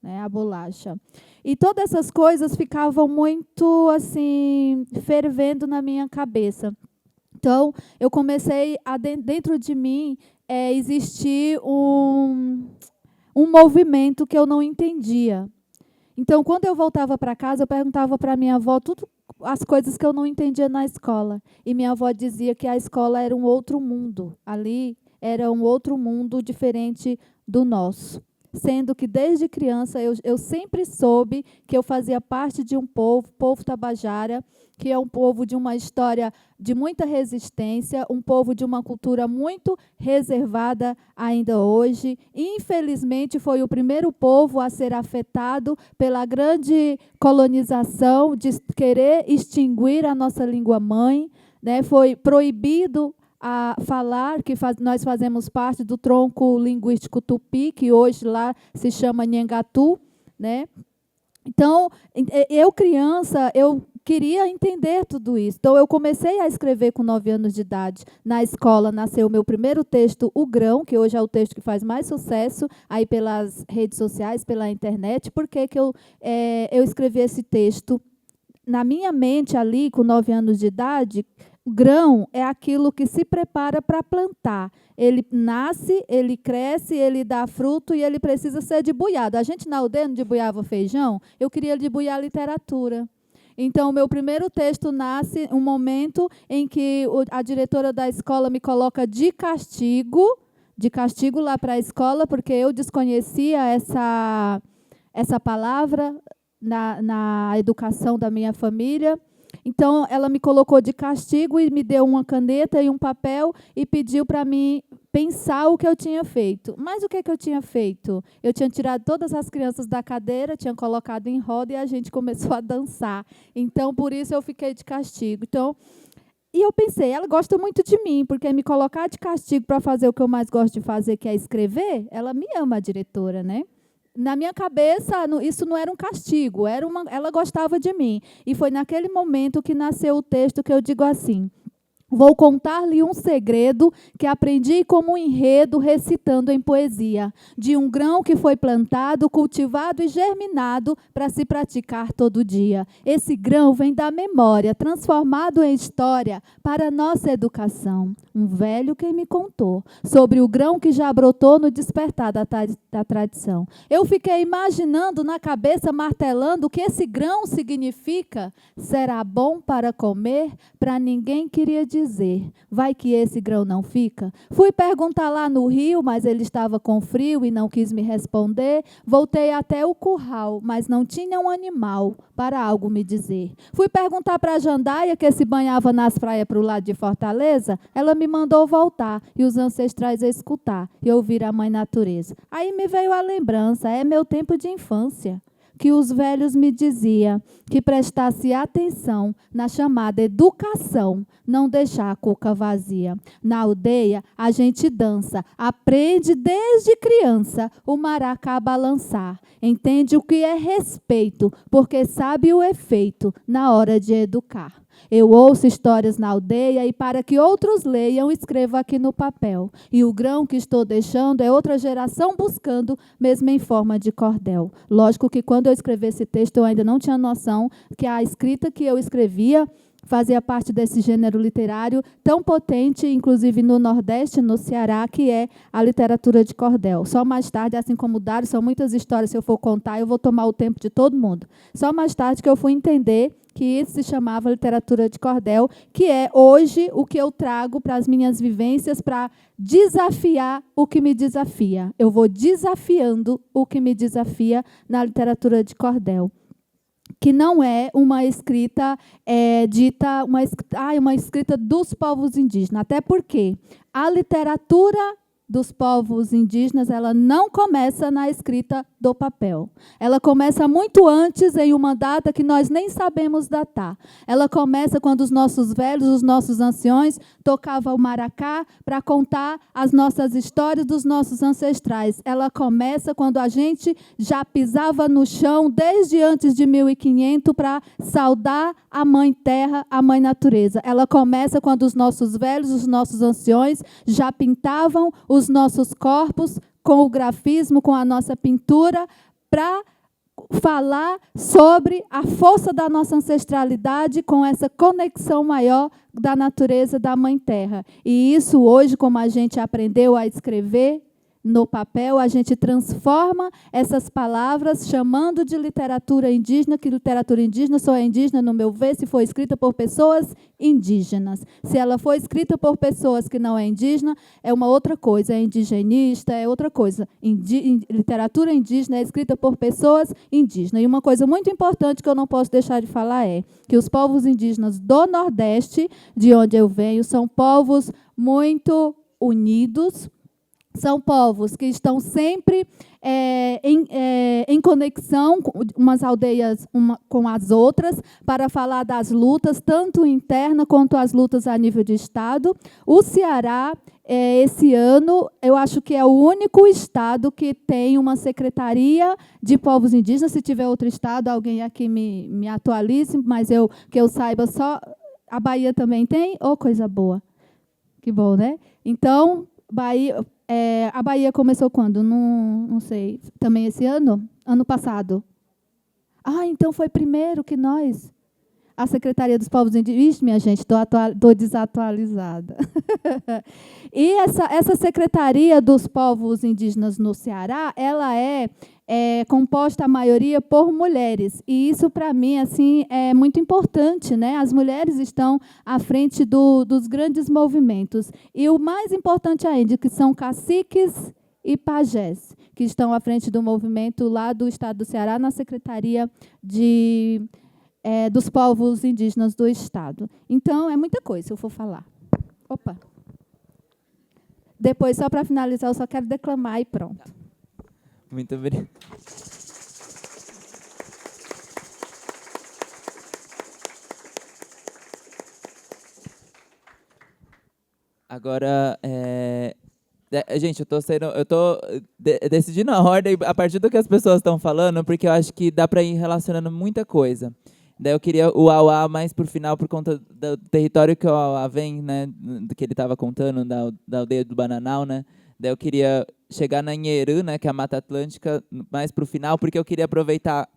né, a bolacha. E todas essas coisas ficavam muito assim, fervendo na minha cabeça. Então, eu comecei dentro de mim existir um movimento que eu não entendia. Então, quando eu voltava para casa, eu perguntava para minha avó tudo as coisas que eu não entendia na escola. E minha avó dizia que a escola era um outro mundo. Ali era um outro mundo diferente do nosso. Sendo que, desde criança, eu sempre soube que eu fazia parte de um povo Tabajara, que é um povo de uma história de muita resistência, um povo de uma cultura muito reservada ainda hoje. Infelizmente, foi o primeiro povo a ser afetado pela grande colonização, de querer extinguir a nossa língua-mãe, né? Foi proibido a falar que nós fazemos parte do tronco linguístico tupi, que hoje lá se chama Nhangatu, né? Então, eu criança, eu queria entender tudo isso. Então, eu comecei a escrever com 9 anos de idade. Na escola nasceu o meu primeiro texto, O Grão, que hoje é o texto que faz mais sucesso aí pelas redes sociais, pela internet. Por que eu escrevi esse texto? Na minha mente ali, com 9 anos de idade, o grão é aquilo que se prepara para plantar. Ele nasce, ele cresce, ele dá fruto e ele precisa ser debulhado. A gente na aldeia não debulhava feijão, eu queria debulhar literatura. Então, o meu primeiro texto nasce um momento em que a diretora da escola me coloca de castigo, de castigo lá para a escola, porque eu desconhecia essa palavra na educação da minha família. Então, ela me colocou de castigo e me deu uma caneta e um papel e pediu para mim pensar o que eu tinha feito. Mas o que eu tinha feito? Eu tinha tirado todas as crianças da cadeira, tinha colocado em roda e a gente começou a dançar. Então, por isso eu fiquei de castigo. Então, e eu pensei, ela gosta muito de mim, porque me colocar de castigo para fazer o que eu mais gosto de fazer, que é escrever, ela me ama, a diretora, né? Na minha cabeça, isso não era um castigo, ela gostava de mim. E foi naquele momento que nasceu o texto que eu digo assim: vou contar-lhe um segredo que aprendi como um enredo recitando em poesia, de um grão que foi plantado, cultivado e germinado para se praticar todo dia. Esse grão vem da memória, transformado em história para nossa educação. Um velho quem me contou sobre o grão que já brotou no despertar da tradição. Eu fiquei imaginando na cabeça, martelando, o que esse grão significa. Será bom para comer? Para ninguém queria dizer. Vai que esse grão não fica? Fui perguntar lá no rio, mas ele estava com frio e não quis me responder. Voltei até o curral, mas não tinha um animal para algo me dizer. Fui perguntar para a Jandaia, que se banhava nas praias para o lado de Fortaleza. Ela me mandou voltar e os ancestrais a escutar e ouvir a mãe natureza. Aí me veio a lembrança, é meu tempo de infância, que os velhos me diziam que prestasse atenção na chamada educação, não deixar a cuca vazia. Na aldeia, a gente dança, aprende desde criança o maracá a balançar. Entende o que é respeito, porque sabe o efeito na hora de educar. Eu ouço histórias na aldeia e para que outros leiam, escrevo aqui no papel. E o grão que estou deixando é outra geração buscando, mesmo em forma de cordel. Lógico que quando eu escrevi esse texto, eu ainda não tinha noção que a escrita que eu escrevia fazia parte desse gênero literário tão potente, inclusive no Nordeste, no Ceará, que é a literatura de cordel. Só mais tarde, assim como o Dário, são muitas histórias, se eu for contar, eu vou tomar o tempo de todo mundo. Só mais tarde que eu fui entender que isso se chamava literatura de cordel, que é hoje o que eu trago para as minhas vivências, para desafiar o que me desafia. Eu vou desafiando o que me desafia na literatura de cordel, que não é uma escrita uma escrita dos povos indígenas, até porque a literatura dos povos indígenas, ela não começa na escrita do papel. Ela começa muito antes, em uma data que nós nem sabemos datar. Ela começa quando os nossos velhos, os nossos anciões, tocavam o maracá para contar as nossas histórias dos nossos ancestrais. Ela começa quando a gente já pisava no chão, desde antes de 1500, para saudar a Mãe Terra, a Mãe Natureza. Ela começa quando os nossos velhos, os nossos anciões, já pintavam os nossos corpos com o grafismo, com a nossa pintura, para falar sobre a força da nossa ancestralidade com essa conexão maior da natureza da Mãe Terra. E isso hoje, como a gente aprendeu a escrever no papel, a gente transforma essas palavras chamando de literatura indígena, que literatura indígena só é indígena, no meu ver, se for escrita por pessoas indígenas. Se ela for escrita por pessoas que não é indígena, é uma outra coisa, é indigenista, é outra coisa. Literatura indígena é escrita por pessoas indígenas. E uma coisa muito importante que eu não posso deixar de falar é que os povos indígenas do Nordeste, de onde eu venho, são povos muito unidos. São povos que estão sempre em conexão, umas aldeias com as outras, para falar das lutas, tanto interna quanto as lutas a nível de Estado. O Ceará, esse ano, eu acho que é o único estado que tem uma secretaria de povos indígenas. Se tiver outro estado, alguém aqui me atualize, mas que eu saiba só. A Bahia também tem? Oh, coisa boa. Que bom, né? Então, a Bahia começou quando? Não sei. Também esse ano? Ano passado. Então foi primeiro que nós. A Secretaria dos Povos Indígenas, minha gente, estou desatualizada. E essa Secretaria dos Povos Indígenas no Ceará, ela é é composta a maioria por mulheres. E isso, para mim, assim, é muito importante, né? As mulheres estão à frente dos grandes movimentos. E o mais importante ainda, que são caciques e pajés, que estão à frente do movimento lá do estado do Ceará, na Secretaria dos Povos Indígenas do Estado. Então, é muita coisa, se eu for falar. Opa! Depois, só para finalizar, eu só quero declamar e pronto. Muito obrigado. Agora, gente, eu tô decidindo a ordem a partir do que as pessoas estão falando, porque eu acho que dá para ir relacionando muita coisa. Daí eu queria o Auá mais por final, por conta do território que o Auá vem, né, do que ele estava contando, da aldeia do Bananal, né? Daí eu queria chegar na Nheru, né, que é a Mata Atlântica, mais para o final, porque eu queria aproveitar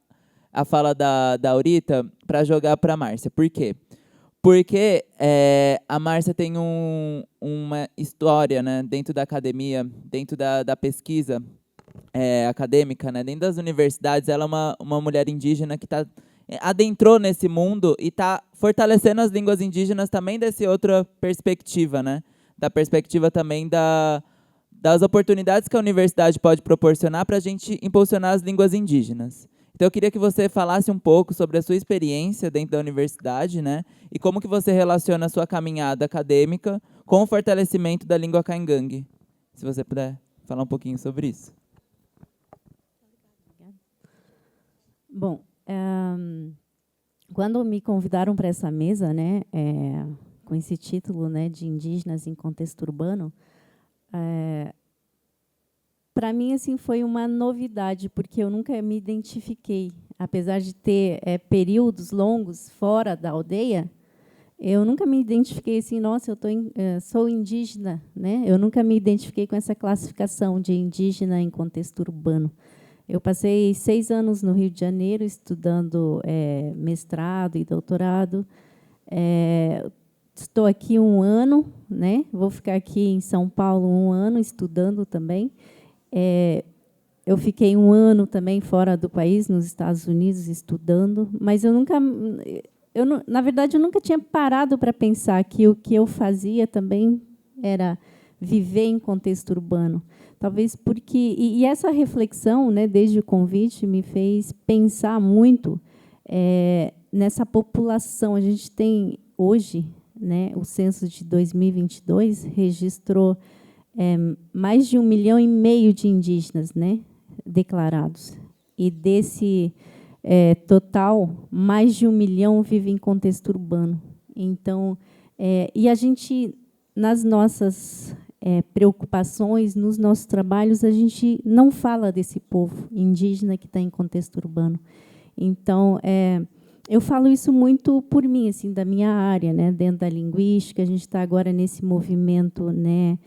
a fala da Aurita para jogar para a Márcia. Por quê? Porque a Márcia tem uma história, né, dentro da academia, dentro da pesquisa acadêmica, né, dentro das universidades. Ela é uma mulher indígena que adentrou nesse mundo e está fortalecendo as línguas indígenas também dessa outra perspectiva, né, da perspectiva também das oportunidades que a universidade pode proporcionar para a gente impulsionar as línguas indígenas. Então, eu queria que você falasse um pouco sobre a sua experiência dentro da universidade, né, e como que você relaciona a sua caminhada acadêmica com o fortalecimento da língua caingangue. Se você puder falar um pouquinho sobre isso. Bom, quando me convidaram para essa mesa, né, com esse título, né, de Indígenas em Contexto Urbano, para mim, assim, foi uma novidade, porque eu nunca me identifiquei. Apesar de ter períodos longos fora da aldeia, eu nunca me identifiquei assim, nossa, sou indígena, né? Eu nunca me identifiquei com essa classificação de indígena em contexto urbano. Eu passei 6 anos no Rio de Janeiro estudando mestrado e doutorado. Estou aqui 1 ano, né? Vou ficar aqui em São Paulo 1 ano estudando também. Eu fiquei 1 ano também fora do país, nos Estados Unidos, estudando, mas na verdade, eu nunca tinha parado para pensar que o que eu fazia também era viver em contexto urbano. Talvez porque... E essa reflexão, né, desde o convite, me fez pensar muito nessa população. A gente tem, hoje, né, o censo de 2022 registrou mais de 1,5 milhão de indígenas, né, declarados. E desse total, mais de 1 milhão vivem em contexto urbano. Então, e a gente, nas nossas preocupações, nos nossos trabalhos, a gente não fala desse povo indígena que está em contexto urbano. Então, eu falo isso muito por mim, assim, da minha área, né, dentro da linguística. A gente está agora nesse movimento, né,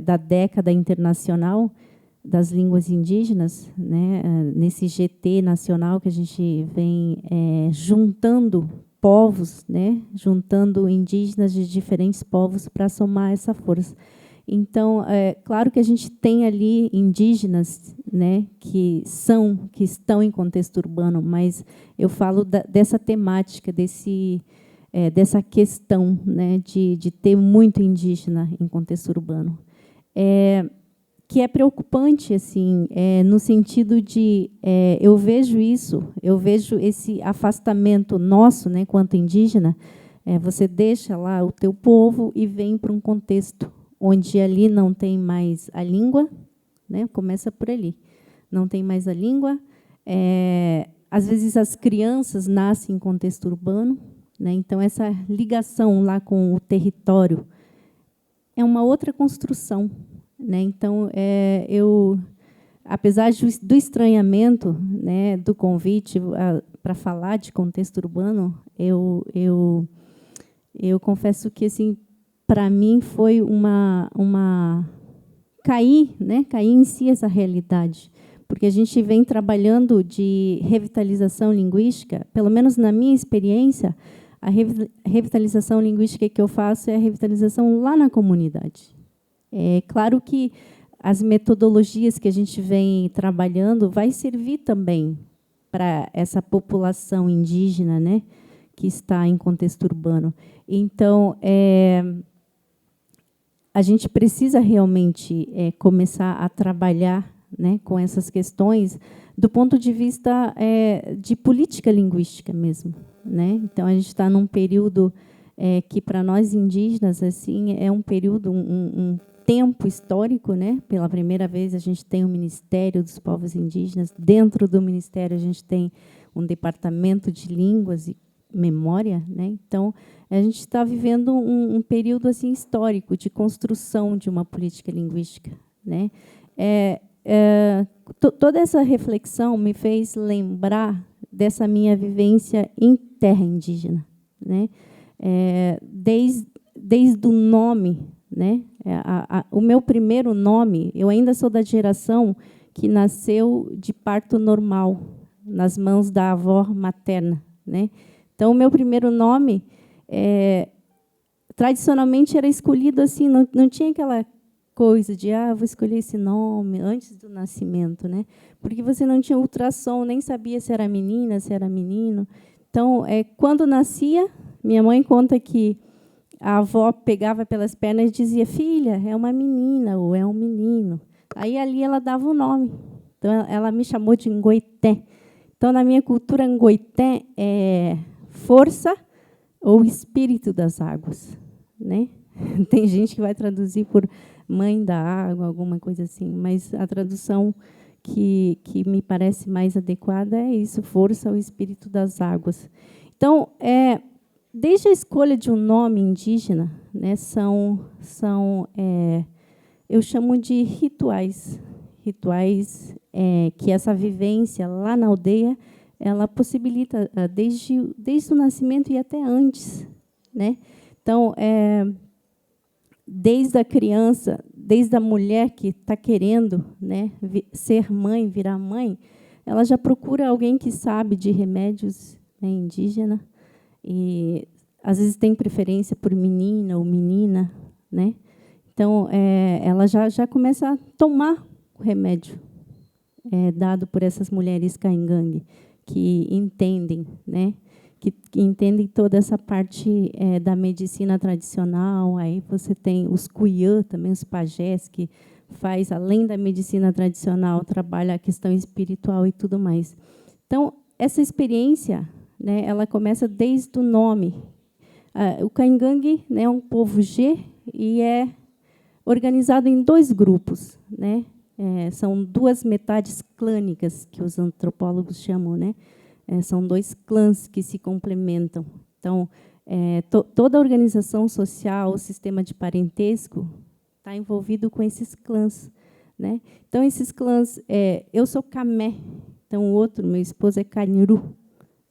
da década internacional das línguas indígenas, né, nesse GT nacional que a gente vem juntando povos, né, juntando indígenas de diferentes povos para somar essa força. Então, claro que a gente tem ali indígenas, né, que estão em contexto urbano, mas eu falo dessa temática, dessa questão, né, de ter muito indígena em contexto urbano, que é preocupante, assim, no sentido de eu vejo esse afastamento nosso, né, quanto indígena. Você deixa lá o teu povo e vem para um contexto onde ali não tem mais a língua, né, começa por ali, não tem mais a língua. Às vezes as crianças nascem em contexto urbano, né, então essa ligação lá com o território é uma outra construção, né. Então, apesar do estranhamento, né, do convite para falar de contexto urbano, eu confesso que, assim, para mim foi cair em si essa realidade, porque a gente vem trabalhando de revitalização linguística, pelo menos na minha experiência, a revitalização linguística que eu faço é a revitalização lá na comunidade. É claro que as metodologias que a gente vem trabalhando vai servir também para essa população indígena, né, que está em contexto urbano. Então, a gente precisa realmente começar a trabalhar, né, com essas questões do ponto de vista de política linguística mesmo, né? Então, a gente está num período que, para nós indígenas, assim, é um período, um tempo histórico, né? Pela primeira vez, a gente tem o Ministério dos Povos Indígenas. Dentro do Ministério, a gente tem um departamento de línguas e memória, né? Então, a gente está vivendo um período assim histórico de construção de uma política linguística, né? Toda essa reflexão me fez lembrar dessa minha vivência em terra indígena, né? Desde o nome, né? O meu primeiro nome, eu ainda sou da geração que nasceu de parto normal, nas mãos da avó materna, né? Então, o meu primeiro nome, tradicionalmente, era escolhido assim, não tinha aquela coisa de, vou escolher esse nome antes do nascimento, né? Porque você não tinha ultrassom, nem sabia se era menina, se era menino. Então, quando nascia, minha mãe conta que a avó pegava pelas pernas e dizia, filha, é uma menina ou é um menino. Aí, ali, ela dava o nome. Então, ela me chamou de Ngoité. Então, na minha cultura, Ngoité é força ou espírito das águas, né? Tem gente que vai traduzir por mãe da água, alguma coisa assim, mas a tradução que me parece mais adequada é isso, força ou espírito das águas. Então, desde a escolha de um nome indígena, né, eu chamo de rituais que essa vivência lá na aldeia ela possibilita desde o nascimento e até antes, né? Então, desde a criança, desde a mulher que está querendo, né, ser mãe, virar mãe, ela já procura alguém que sabe de remédios, né, indígena, e às vezes tem preferência por menina ou menina, né? Então, ela já começa a tomar o remédio dado por essas mulheres caingangue, que entendem, né? Que entendem toda essa parte da medicina tradicional. Aí você tem os cuiã, também os pajés, que faz, além da medicina tradicional, trabalha a questão espiritual e tudo mais. Então, essa experiência, né, ela começa desde o nome. O caingangue, né, é um povo G e é organizado em 2 grupos, né? São 2 metades clânicas, que os antropólogos chamam, né? São 2 clãs que se complementam. Então, toda a organização social, o sistema de parentesco, está envolvido com esses clãs, né? Então, esses clãs, eu sou Camé, então o outro, meu esposo, é Caniru,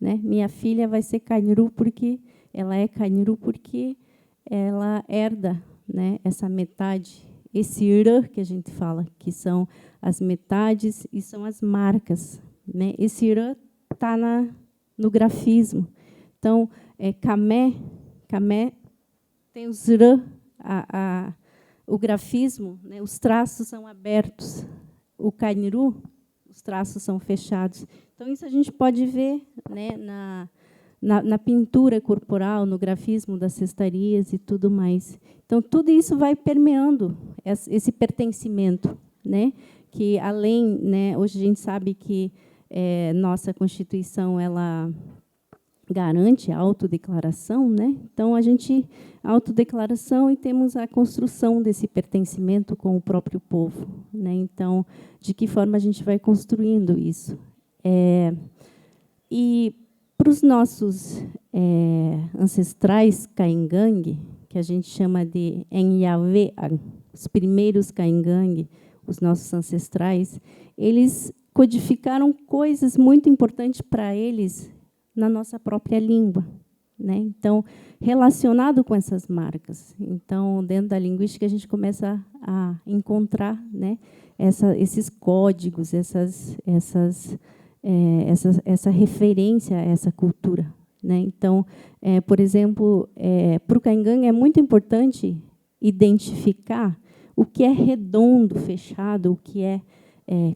né? Minha filha vai ser Caniru porque ela é Caniru porque ela herda, né, essa metade, esse irã que a gente fala, que são as metades e são as marcas, né? Esse irã está no grafismo. Então, Camé tem os irã, o grafismo, né, os traços são abertos. O Caniru, os traços são fechados. Então, isso a gente pode ver, né, na pintura corporal, no grafismo das cestarias e tudo mais. Então, tudo isso vai permeando esse pertencimento, né? Que, além, né, hoje a gente sabe que nossa Constituição ela garante a autodeclaração, né? Então, a gente autodeclaração e temos a construção desse pertencimento com o próprio povo, né? Então, de que forma a gente vai construindo isso? E para os nossos ancestrais caingangue, que a gente chama de Enyavé, os primeiros caingangue, os nossos ancestrais, eles codificaram coisas muito importantes para eles na nossa própria língua, né? Então, relacionado com essas marcas. Então, dentro da linguística, a gente começa a encontrar, né, esses códigos, essa referência a essa cultura, né? Então, por exemplo, para o caingangue é muito importante identificar o que é redondo, fechado, o que é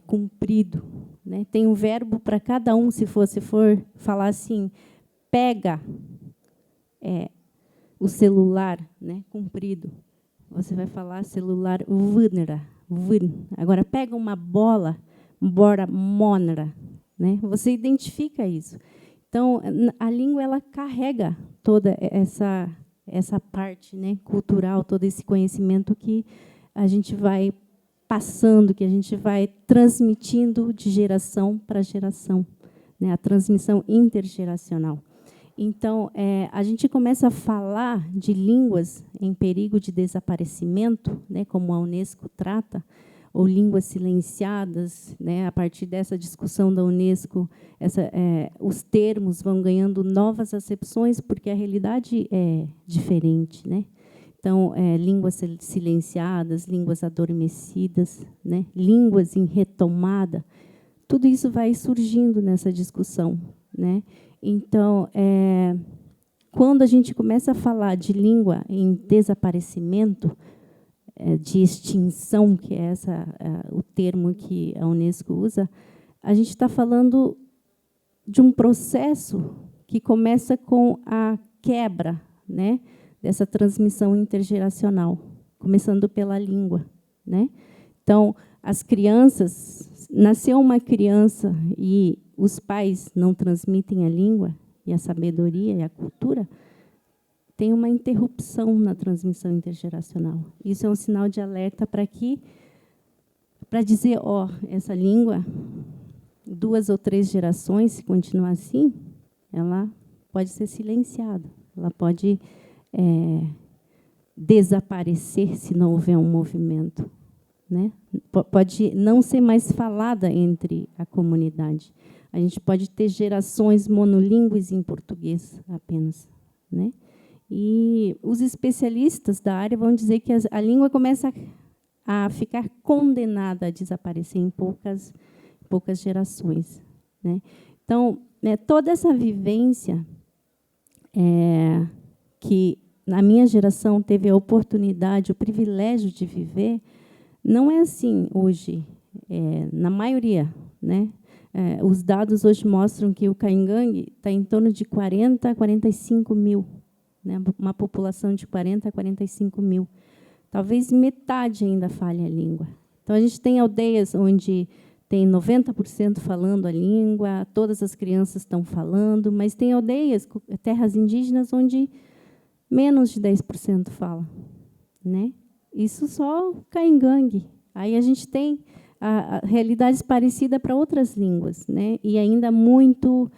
comprido, né? Tem um verbo para cada um. Se você for falar assim, pega o celular, né, comprido, você vai falar celular vunera. Agora, pega uma bola, bora monra, né? Você identifica isso. Então, a língua ela carrega toda essa parte, né, cultural, todo esse conhecimento que a gente vai passando, que a gente vai transmitindo de geração para geração, né, a transmissão intergeracional. Então, a gente começa a falar de línguas em perigo de desaparecimento, né, como a Unesco trata, ou línguas silenciadas, né, a partir dessa discussão da Unesco, os termos vão ganhando novas acepções, porque a realidade é diferente, né? Então, línguas silenciadas, línguas adormecidas, né, línguas em retomada, tudo isso vai surgindo nessa discussão, né? Então, quando a gente começa a falar de língua em desaparecimento, de extinção, que é o termo que a Unesco usa, a gente está falando de um processo que começa com a quebra, né, dessa transmissão intergeracional, começando pela língua, né? Então, as crianças, nasceu uma criança e os pais não transmitem a língua e a sabedoria e a cultura, tem uma interrupção na transmissão intergeracional. Isso é um sinal de alerta para dizer, essa língua, 2 ou 3 gerações, se continuar assim, ela pode ser silenciada, ela pode desaparecer se não houver um movimento, né? Pode não ser mais falada entre a comunidade. A gente pode ter gerações monolíngues em português apenas, né? E os especialistas da área vão dizer que a língua começa a ficar condenada a desaparecer em poucas gerações, né? Então, toda essa vivência que na minha geração teve a oportunidade, o privilégio de viver, não é assim hoje, na maioria, né? Os dados hoje mostram que o Caingangue está em torno de 40 a 45 mil, né? Uma população de 40 a 45 mil. Talvez metade ainda fale a língua. Então, a gente tem aldeias onde tem 90% falando a língua, todas as crianças estão falando, mas tem aldeias, terras indígenas, onde menos de 10% fala, né? Isso só Caingangue. Aí a gente tem realidades parecidas para outras línguas, né? E ainda muito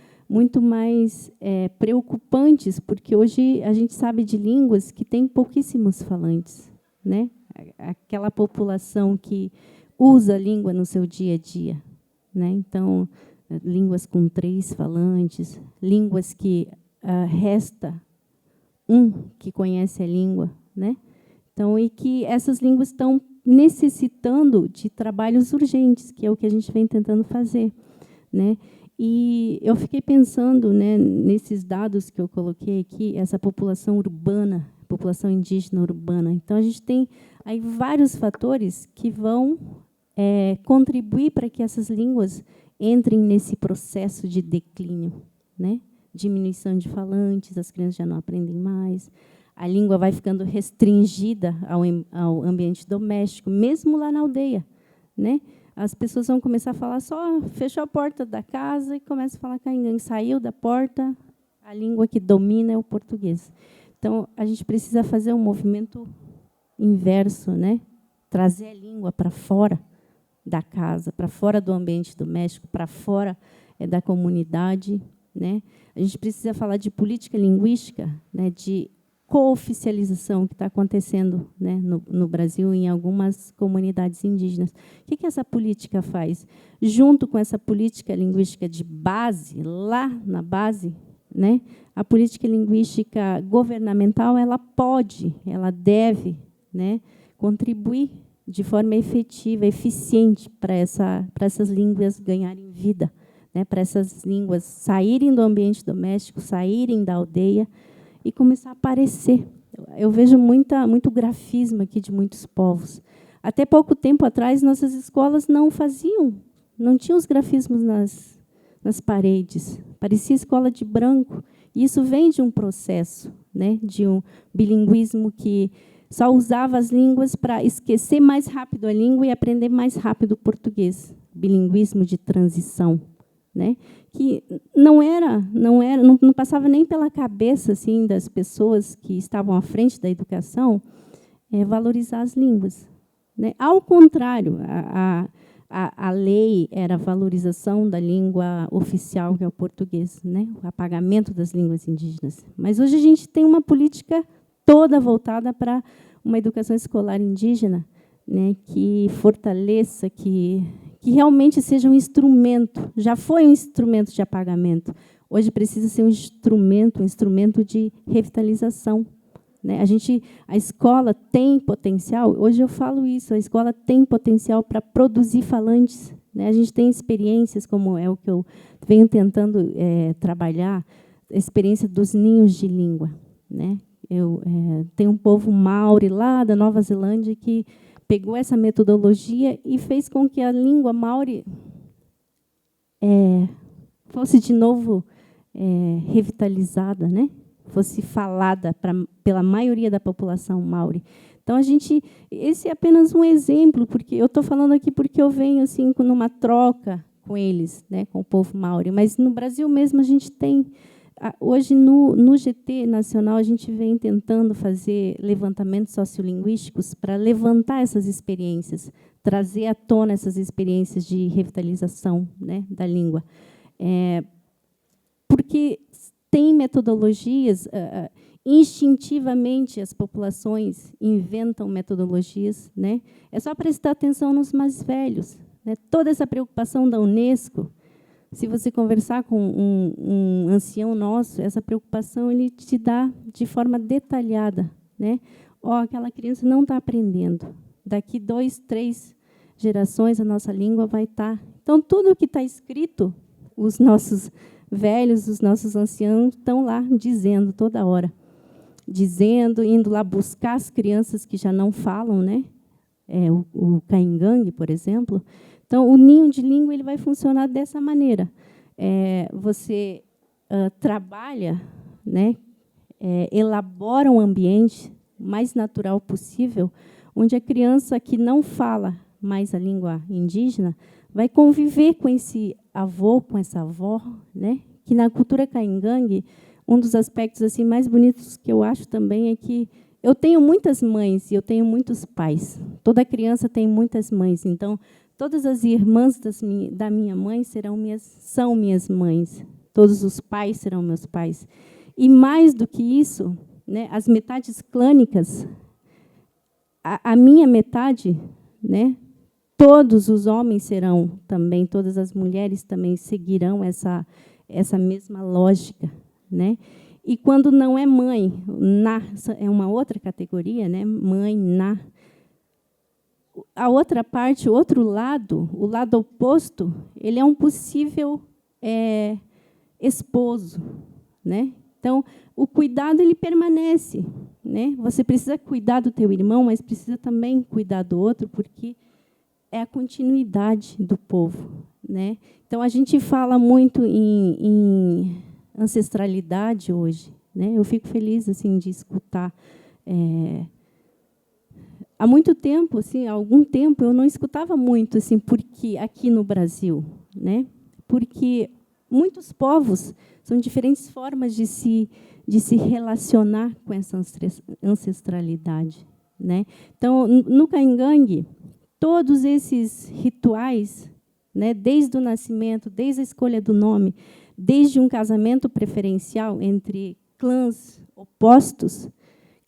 mais preocupantes, porque hoje a gente sabe de línguas que têm pouquíssimos falantes, né? Aquela população que usa a língua no seu dia a dia, né? Então, línguas com 3 falantes, línguas que resta um que conhece a língua, né? Então, e que essas línguas estão necessitando de trabalhos urgentes, que é o que a gente vem tentando fazer, né? E eu fiquei pensando, né, nesses dados que eu coloquei aqui, essa população urbana, população indígena urbana. Então, a gente tem aí vários fatores que vão contribuir para que essas línguas entrem nesse processo de declínio, né? Diminuição de falantes, as crianças já não aprendem mais, a língua vai ficando restringida ao ambiente doméstico, mesmo lá na aldeia, né? As pessoas vão começar a falar só, fechou a porta da casa e começa a falar Caingangue. Saiu da porta, a língua que domina é o português. Então, a gente precisa fazer um movimento inverso, né? Trazer a língua para fora da casa, para fora do ambiente doméstico, para fora da comunidade, né? A gente precisa falar de política linguística, né? De cooficialização que está acontecendo, né, no Brasil, em algumas comunidades indígenas. O que essa política faz? Junto com essa política linguística de base, lá na base, né, a política linguística governamental, ela pode, ela deve, né, contribuir de forma efetiva, eficiente para essas línguas ganharem vida, né, para essas línguas saírem do ambiente doméstico, saírem da aldeia e começar a aparecer. Eu vejo muito grafismo aqui de muitos povos. Até pouco tempo atrás, nossas escolas não tinham os grafismos nas paredes. Parecia escola de branco. E isso vem de um processo, né, de um bilinguismo que só usava as línguas para esquecer mais rápido a língua e aprender mais rápido o português. Bilinguismo de transição, né, que não passava nem pela cabeça assim das pessoas que estavam à frente da educação valorizar as línguas, né? Ao contrário, a lei era a valorização da língua oficial, que é o português, né? O apagamento das línguas indígenas. Mas hoje a gente tem uma política toda voltada para uma educação escolar indígena, né? Que fortaleça, que realmente seja um instrumento. Já foi um instrumento de apagamento. Hoje precisa ser um instrumento de revitalização. Né? A escola tem potencial, hoje eu falo isso, a escola tem potencial para produzir falantes. Né? A gente tem experiências, como é o que eu venho tentando trabalhar, a experiência dos ninhos de língua. Né? Tem um povo maori lá da Nova Zelândia que pegou essa metodologia e fez com que a língua maori fosse de novo revitalizada, né? Fosse falada pela maioria da população maori. Então, esse é apenas um exemplo, porque eu estou falando aqui porque eu venho assim, numa troca com eles, né, com o povo maori. Mas, no Brasil mesmo, a gente tem... Hoje, no GT Nacional, a gente vem tentando fazer levantamentos sociolinguísticos para levantar essas experiências, trazer à tona essas experiências de revitalização, né, da língua. Porque tem metodologias, instintivamente as populações inventam metodologias, né? É só prestar atenção nos mais velhos, né? Toda essa preocupação da Unesco, se você conversar com um ancião nosso, essa preocupação ele te dá de forma detalhada, né? Aquela criança não está aprendendo. Daqui 2, 3 gerações a nossa língua vai estar. Então, tudo o que está escrito, os nossos velhos, os nossos anciãos estão lá dizendo toda hora, indo lá buscar as crianças que já não falam, né? O caingangue, por exemplo. Então, o ninho de língua ele vai funcionar dessa maneira. Você trabalha, né? Elabora um ambiente mais natural possível, onde a criança que não fala mais a língua indígena vai conviver com esse avô, com essa avó, né? Que na cultura caingangue, um dos aspectos assim mais bonitos que eu acho também é que eu tenho muitas mães e eu tenho muitos pais. Toda criança tem muitas mães, então todas as irmãs da minha mãe são minhas mães. Todos os pais serão meus pais. E mais do que isso, né? As metades clânicas, a minha metade, né? Todos os homens serão também, todas as mulheres também seguirão essa mesma lógica, né? E quando não é mãe, é uma outra categoria, né? Mãe, a outra parte, o outro lado, o lado oposto, ele é um possível esposo, né? Então, o cuidado ele permanece, né? Você precisa cuidar do teu irmão, mas precisa também cuidar do outro, porque é a continuidade do povo, né? Então a gente fala muito em ancestralidade hoje, né? Eu fico feliz assim de escutar. Há muito tempo, assim, há algum tempo eu não escutava muito assim, porque aqui no Brasil, né? Porque muitos povos são diferentes formas de se relacionar com essa ancestralidade, né? Então, no caingangue, todos esses rituais, né, desde o nascimento, desde a escolha do nome, desde um casamento preferencial entre clãs opostos,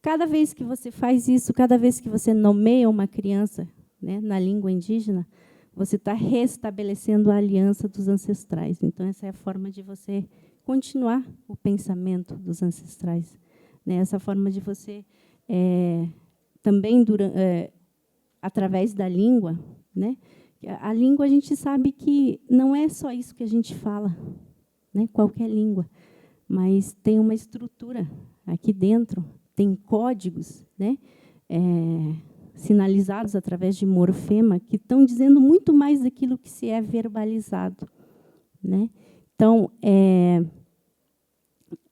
cada vez que você faz isso, cada vez que você nomeia uma criança, né, na língua indígena, você está restabelecendo a aliança dos ancestrais. Então, essa é a forma de você continuar o pensamento dos ancestrais, né? Essa forma de você também através da língua, né? A língua a gente sabe que não é só isso que a gente fala, né? Qualquer língua, mas tem uma estrutura aqui dentro, tem códigos, né? sinalizados através de morfema, que estão dizendo muito mais daquilo que se é verbalizado, né? Então,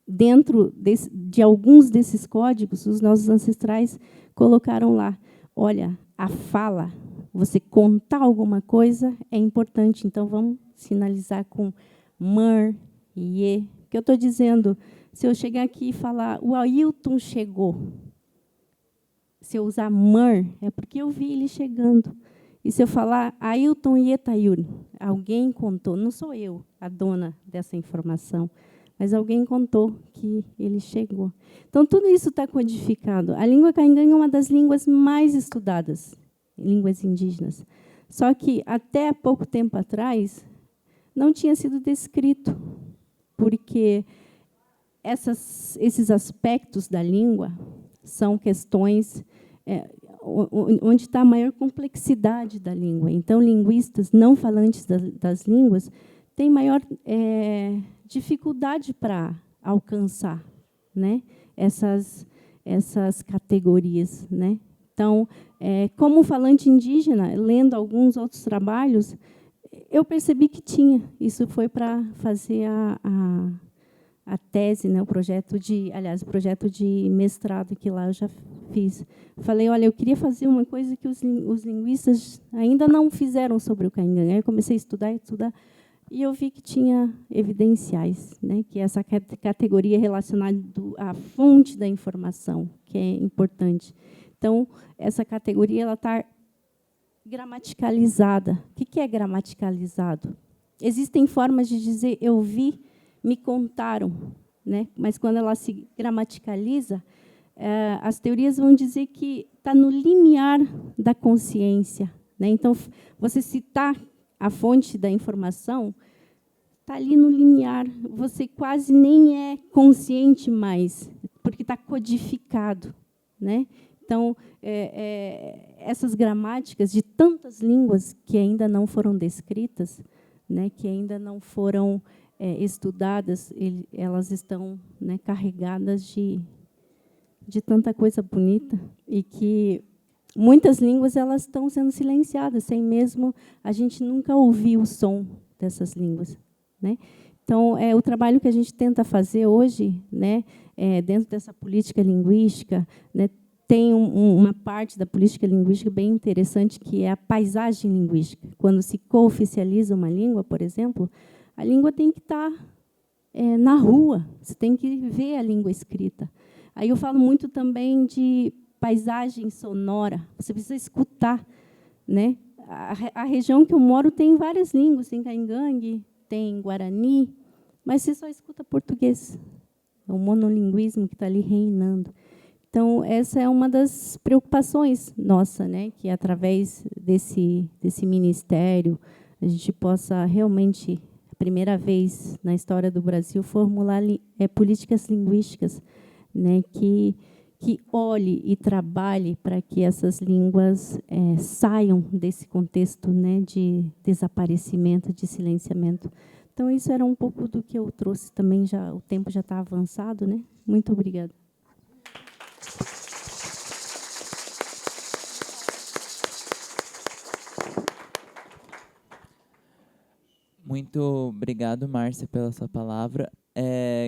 dentro de alguns desses códigos, os nossos ancestrais colocaram lá, olha, a fala, você contar alguma coisa é importante, então vamos sinalizar com mer, ye. O que eu estou dizendo, se eu chegar aqui e falar, o Ailton chegou, se eu usar mer, é porque eu vi ele chegando. E se eu falar Ailton Yetayur, alguém contou, não sou eu a dona dessa informação, mas alguém contou que ele chegou. Então, tudo isso está codificado. A língua caingangue é uma das línguas mais estudadas, línguas indígenas. Só que, até pouco tempo atrás, não tinha sido descrito, porque esses aspectos da língua são questões onde está a maior complexidade da língua. Então, linguistas não falantes das línguas têm maior dificuldade para alcançar, né, essas categorias, né? Então, como falante indígena, lendo alguns outros trabalhos, eu percebi que tinha. Isso foi para fazer a tese, né, o projeto de mestrado que lá eu já fiz. Falei, olha, eu queria fazer uma coisa que os linguistas ainda não fizeram sobre o caingangue. Aí eu comecei a estudar, e eu vi que tinha evidenciais, né, que essa categoria relacionada à fonte da informação, que é importante. Então, essa categoria ela está gramaticalizada. O que é gramaticalizado? Existem formas de dizer eu vi, me contaram, né? Mas quando ela se gramaticaliza, as teorias vão dizer que está no limiar da consciência, né? Então, você citar a fonte da informação está ali no limiar. Você quase nem é consciente mais, porque está codificado, né? Então, essas gramáticas de tantas línguas que ainda não foram descritas, né, que ainda não foram estudadas, elas estão, né, carregadas de tanta coisa bonita, e que muitas línguas elas estão sendo silenciadas, sem mesmo a gente nunca ouvir o som dessas línguas, né? Então, o trabalho que a gente tenta fazer hoje, né, dentro dessa política linguística, né, tem uma parte da política linguística bem interessante, que é a paisagem linguística. Quando se cooficializa uma língua, por exemplo, a língua tem que estar na rua, você tem que ver a língua escrita. Aí eu falo muito também de paisagem sonora, você precisa escutar, né? A região que eu moro tem várias línguas, tem caingangue, tem guarani, mas você só escuta português. É o monolinguismo que está ali reinando. Então, essa é uma das preocupações nossa, né? Que através desse ministério a gente possa realmente, a primeira vez na história do Brasil, formular políticas linguísticas, né? Que olhe e trabalhe para que essas línguas saiam desse contexto, né, de desaparecimento, de silenciamento. Então, isso era um pouco do que eu trouxe também, o tempo já está avançado, né? Muito obrigada. Muito obrigado, Márcia, pela sua palavra.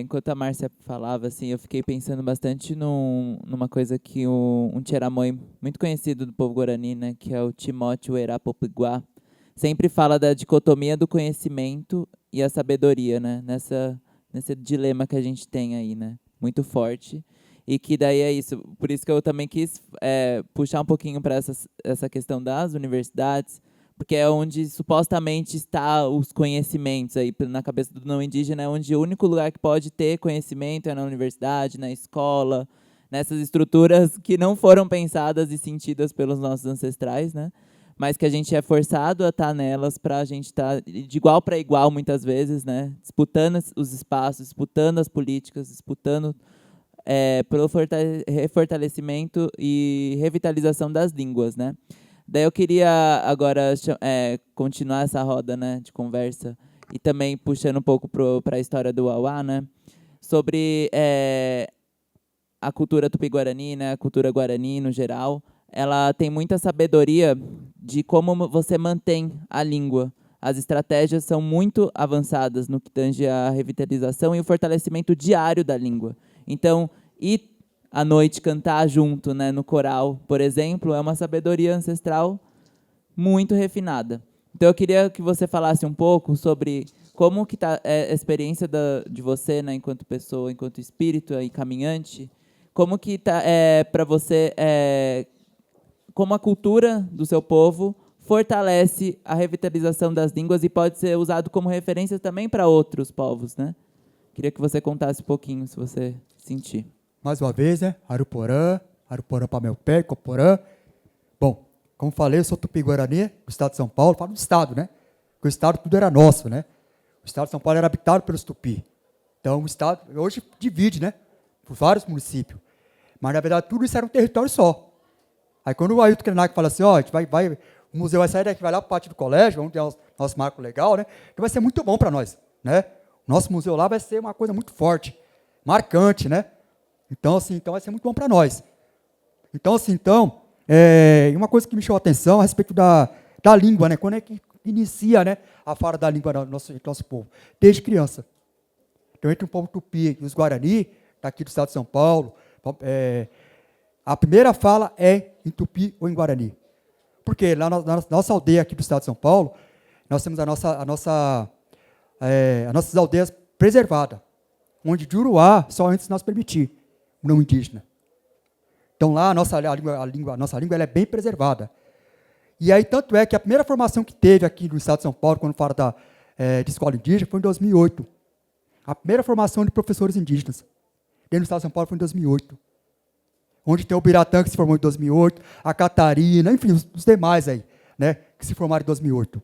Enquanto a Márcia falava, assim, eu fiquei pensando bastante numa coisa que um Tiramoi muito conhecido do povo guarani, né, que é o Timóteo Uerapopiguá, sempre fala da dicotomia do conhecimento e a sabedoria, né, nesse dilema que a gente tem aí, né, muito forte. E que daí é isso. Por isso que eu também quis puxar um pouquinho para essa questão das universidades, porque é onde supostamente está os conhecimentos aí na cabeça do não indígena, é onde o único lugar que pode ter conhecimento é na universidade, na escola, nessas estruturas que não foram pensadas e sentidas pelos nossos ancestrais, né? Mas que a gente é forçado a estar nelas para a gente estar de igual para igual muitas vezes, né? Disputando os espaços, disputando as políticas, disputando pelo fortalecimento e revitalização das línguas, né? Daí eu queria agora continuar essa roda, né, de conversa, e também puxando um pouco para a história do Uauá, né, sobre a cultura tupi-guarani, né, a cultura guarani no geral, ela tem muita sabedoria de como você mantém a língua. As estratégias são muito avançadas no que tange a revitalização e o fortalecimento diário da língua. Então, ir à noite cantar junto, né, no coral, por exemplo, é uma sabedoria ancestral muito refinada. Então, eu queria que você falasse um pouco sobre como que está a experiência de você, né, enquanto pessoa, enquanto espírito e caminhante, como que está para você, como a cultura do seu povo fortalece a revitalização das línguas e pode ser usado como referência também para outros povos, né? Queria que você contasse um pouquinho, se você sentir. Mais uma vez, né? Aruporã para meu pé, Coporã. Bom, como falei, eu sou Tupi-Guarani, do estado de São Paulo, falo do estado, né? Porque o estado tudo era nosso, né? O estado de São Paulo era habitado pelos Tupi. Então, o estado hoje divide, né? Por vários municípios. Mas, na verdade, tudo isso era um território só. Aí, quando o Ailton Krenak fala assim, ó, a gente o museu vai sair daqui, vai lá para o pátio do colégio, onde é o nosso marco legal, né? Que vai ser muito bom para nós, né? O nosso museu lá vai ser uma coisa muito forte, marcante, né? Então, assim, vai ser muito bom para nós. Então, assim, uma coisa que me chamou a atenção a respeito da língua, né? Quando é que inicia, né, a fala da língua do nosso povo? Desde criança. Então, entre o povo Tupi e os Guarani, daqui do estado de São Paulo, a primeira fala é em Tupi ou em Guarani. Porque lá na nossa aldeia aqui do estado de São Paulo, nós temos as nossas aldeias preservadas, onde de Uruá só antes nós permitir o não indígena. Então lá a nossa língua ela é bem preservada. E aí tanto é que a primeira formação que teve aqui no estado de São Paulo, quando fala de escola indígena, foi em 2008. A primeira formação de professores indígenas dentro do estado de São Paulo foi em 2008. Onde tem o Biratã, que se formou em 2008, a Catarina, enfim, os demais aí, né, que se formaram em 2008.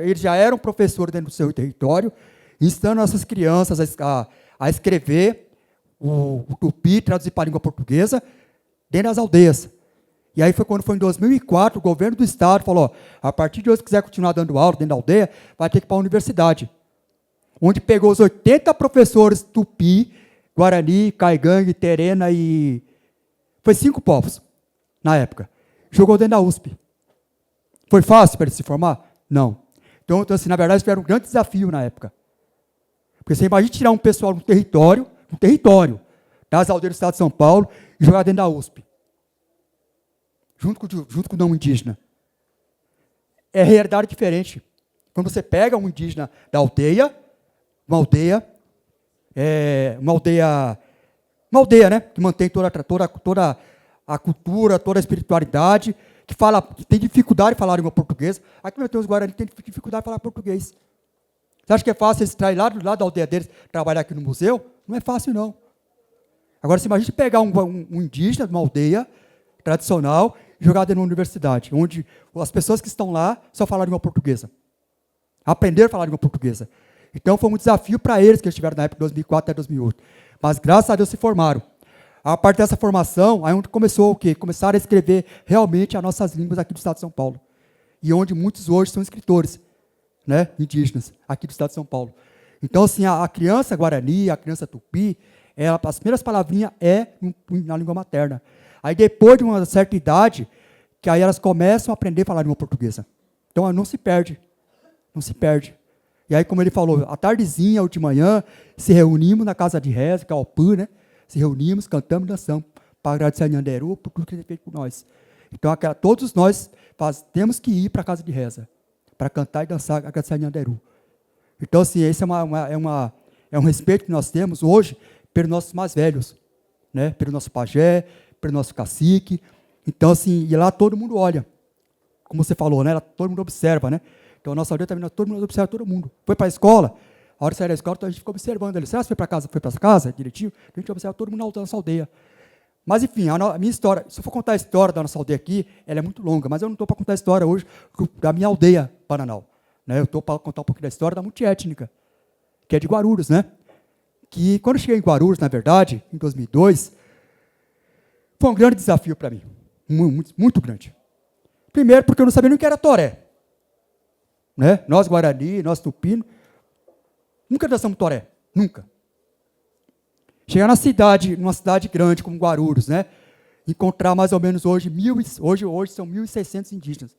Eles já eram professores dentro do seu território, ensinando nossas crianças a escrever o tupi, traduzir para a língua portuguesa, dentro das aldeias. E aí quando foi em 2004, o governo do estado falou, ó, a partir de hoje, se quiser continuar dando aula dentro da aldeia, vai ter que ir para a universidade. Onde pegou os 80 professores tupi, Guarani, Caigangue, Terena e... Foi 5 povos, na época. Jogou dentro da USP. Foi fácil para ele se formar? Não. Então, assim, na verdade, isso era um grande desafio na época. Porque você imagina tirar um pessoal do território, das aldeias do estado de São Paulo, e jogar dentro da USP. Junto com o não indígena. É realidade diferente. Quando você pega um indígena da aldeia, uma aldeia, né, que mantém toda a cultura, toda a espiritualidade, que tem dificuldade de falar a língua portuguesa. Aqui nós temos os Guarani que tem dificuldade de falar português. Você acha que é fácil eles traírem lá da aldeia deles, trabalhar aqui no museu? Não é fácil, não. Agora, se imagina pegar um indígena de uma aldeia tradicional e jogar dentro de uma universidade, onde as pessoas que estão lá só falam a língua portuguesa. Aprenderam a falar a língua portuguesa. Então, foi um desafio para eles que eles tiveram na época de 2004 até 2008. Mas, graças a Deus, se formaram. A partir dessa formação, aí onde começou o quê? Começaram a escrever realmente as nossas línguas aqui do estado de São Paulo. E onde muitos hoje são escritores, né, indígenas, aqui do estado de São Paulo. Então, assim, a criança Guarani, a criança Tupi, as primeiras palavrinhas na língua materna. Aí, depois de uma certa idade, que aí elas começam a aprender a falar a língua portuguesa. Então, não se perde. Não se perde. E aí, como ele falou, à tardezinha ou de manhã, se reunimos na casa de reza, que é o Alpã, né? Se reunimos, cantamos e dançamos para agradecer a Nhanderu por tudo que ele fez por nós. Então, todos nós temos que ir para a casa de reza, para cantar e dançar, agradecer a Nhanderu. Então, assim, esse é um respeito que nós temos hoje pelos nossos mais velhos, né? Pelo nosso pajé, pelo nosso cacique. Então, assim, e lá todo mundo olha. Como você falou, né? Lá todo mundo observa, né? Então, a nossa aldeia também, todo mundo observa todo mundo. Foi para a escola, a hora de sair da escola, então a gente ficou observando ele. Será que foi para casa direitinho? A gente observa todo mundo na nossa aldeia. Mas, enfim, a minha história, se eu for contar a história da nossa aldeia aqui, ela é muito longa, mas eu não estou para contar a história hoje da minha aldeia, Pananal. Né? Eu estou para contar um pouquinho da história da multiétnica, que é de Guarulhos, né? Que, quando eu cheguei em Guarulhos, na verdade, em 2002, foi um grande desafio para mim. Muito, muito grande. Primeiro, porque eu não sabia nem o que era toré. Né? Nós, Guarani, nós, Tupino, nunca dançamos toré. Nunca. Chegar numa cidade grande como Guarulhos, né? encontrar mais ou menos hoje são 1.600 indígenas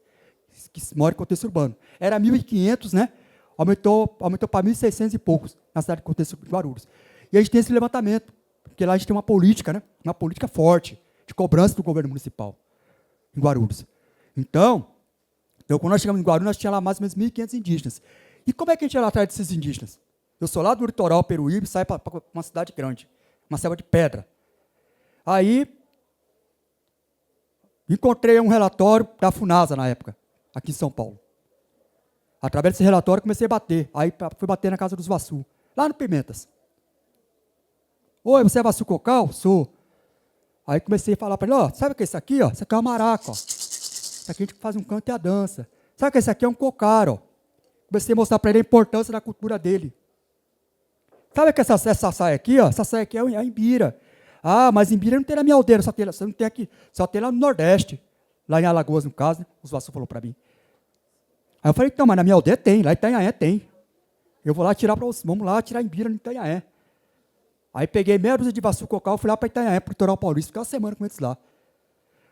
que moram em contexto urbano. Era 1.500, né? Aumentou para 1.600 e poucos na cidade de contexto de Guarulhos. E a gente tem esse levantamento, porque lá a gente tem uma política, né? Uma política forte de cobrança do governo municipal em Guarulhos. Então, quando nós chegamos em Guarulhos, nós tínhamos lá mais ou menos 1.500 indígenas. E como é que a gente ia lá atrás desses indígenas? Eu sou lá do litoral Peruíbe, saio para uma cidade grande, uma selva de pedra. Aí, encontrei um relatório da FUNASA na época, aqui em São Paulo. Através desse relatório, comecei a bater. Aí, fui bater na casa dos Vassu, lá no Pimentas. Oi, você é Vassu Cocal? Sou. Aí comecei a falar para ele, ó, sabe o que é isso aqui? Ó? Isso aqui é uma maraca, ó. Isso aqui a gente faz um canto e a dança. Sabe o que é isso aqui? É um cocar, ó. Comecei a mostrar para ele a importância da cultura dele. Sabe que essa saia aqui, ó? Essa saia aqui é a Imbira. Ah, mas Imbira não tem na minha aldeia, só tem aqui, só tem lá no Nordeste. Lá em Alagoas, no caso, né? Os Vassu falou para mim. Aí eu falei, então, mas na minha aldeia tem, lá em Itanhaém tem. Eu vou lá tirar para vocês, vamos lá tirar Imbira no Itanhaém. Aí peguei meia dúzia de Vassu Cocal, fui lá para Itanhaém, para o litoral paulista, fiquei uma semana com eles lá.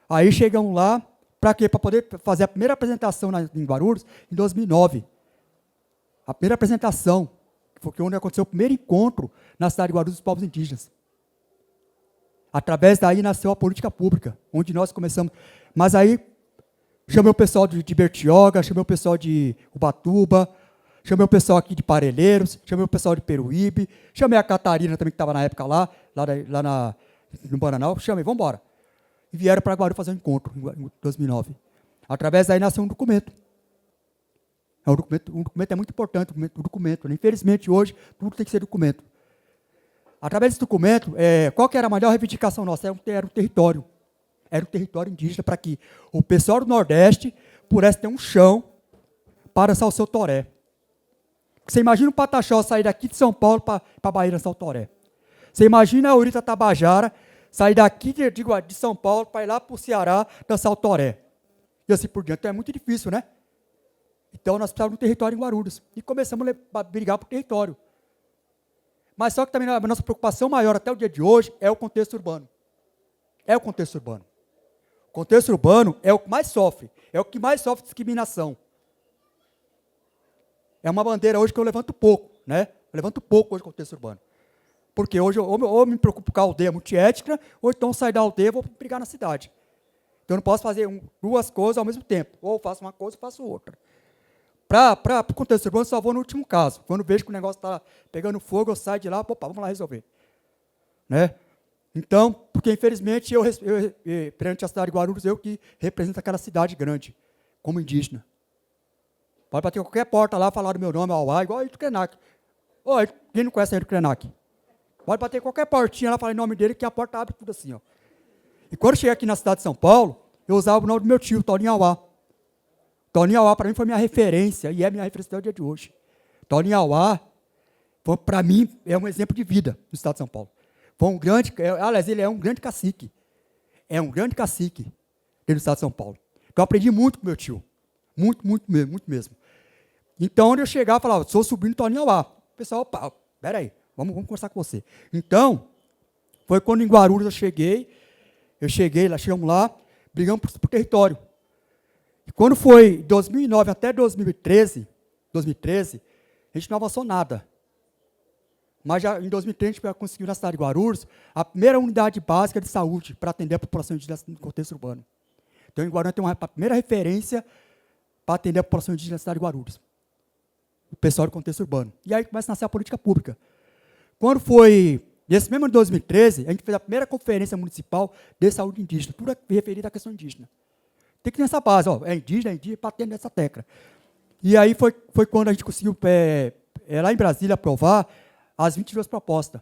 Aí chegamos lá, para quê? Para poder fazer a primeira apresentação em Guarulhos, em 2009. A primeira apresentação, que foi onde aconteceu o primeiro encontro na cidade de Guarulhos dos povos indígenas. Através daí nasceu a política pública, onde nós começamos. Mas aí, chamei o pessoal de Bertioga, chamei o pessoal de Ubatuba, chamei o pessoal aqui de Parelheiros, chamei o pessoal de Peruíbe, chamei a Catarina também, que estava na época lá no Bananal, chamei, vamos embora. E vieram para Guarulhos fazer um encontro em 2009. Através daí nasceu um documento. Um documento é muito importante, um documento. Né? Infelizmente, hoje, tudo tem que ser documento. Através desse documento, qual que era a maior reivindicação nossa? Era um território. Era um território indígena para que o pessoal do Nordeste pudesse ter um chão para dançar o seu toré. Você imagina o Pataxó sair daqui de São Paulo para a Bahia dançar o toré. Você imagina a Ourita Tabajara sair daqui de São Paulo para ir lá para o Ceará dançar o toré. E assim por diante. Então é muito difícil, né? Então nós precisávamos de um território em Guarulhos. E começamos a brigar por território. Mas só que também a nossa preocupação maior até o dia de hoje é o contexto urbano. É o contexto urbano. O contexto urbano é o que mais sofre. É o que mais sofre discriminação. É uma bandeira hoje que eu levanto pouco, né? Eu levanto pouco hoje o contexto urbano. Porque hoje ou me preocupo com a aldeia multiétnica, ou então sair da aldeia e vou brigar na cidade. Então eu não posso fazer duas coisas ao mesmo tempo. Ou eu faço uma coisa ou faço outra. Para o contexto urbano, só vou no último caso. Quando vejo que o negócio está pegando fogo, eu saio de lá, opa, vamos lá resolver. Né? Então, porque infelizmente, perante a cidade de Guarulhos, eu que represento aquela cidade grande, como indígena. Pode bater qualquer porta lá, falar do meu nome, Auá, igual Ayrton Krenak. Quem não conhece Ayrton Krenak? Pode bater qualquer portinha lá, falar o nome dele, que a porta abre tudo assim. Ó. E quando eu cheguei aqui na cidade de São Paulo, eu usava o nome do meu tio, Toninho Auá. Toninho Auá, para mim, foi minha referência, e é minha referência até o dia de hoje. Toninho Auá, para mim, é um exemplo de vida no estado de São Paulo. Foi um grande, aliás, ele é um grande cacique. É um grande cacique dentro do estado de São Paulo. Então, eu aprendi muito com meu tio. Muito mesmo. Então, onde eu chegava, eu falava, sou sobrinho do Toninho Auá. O pessoal, opa, peraí, vamos conversar com você. Então, foi quando em Guarulhos eu cheguei lá, chegamos lá, brigamos por território. E quando foi 2009 até 2013, a gente não avançou nada. Mas já em 2013 a gente conseguiu na cidade de Guarulhos a primeira unidade básica de saúde para atender a população indígena no contexto urbano. Então, em Guarulhos tem a primeira referência para atender a população indígena na cidade de Guarulhos. O pessoal do contexto urbano. E aí começa a nascer a política pública. Quando foi, nesse mesmo ano de 2013, a gente fez a primeira conferência municipal de saúde indígena, tudo referido à questão indígena. Tem que ter nessa base, ó, é indígena, batendo nessa tecla. E aí foi quando a gente conseguiu, lá em Brasília, aprovar as 22 propostas.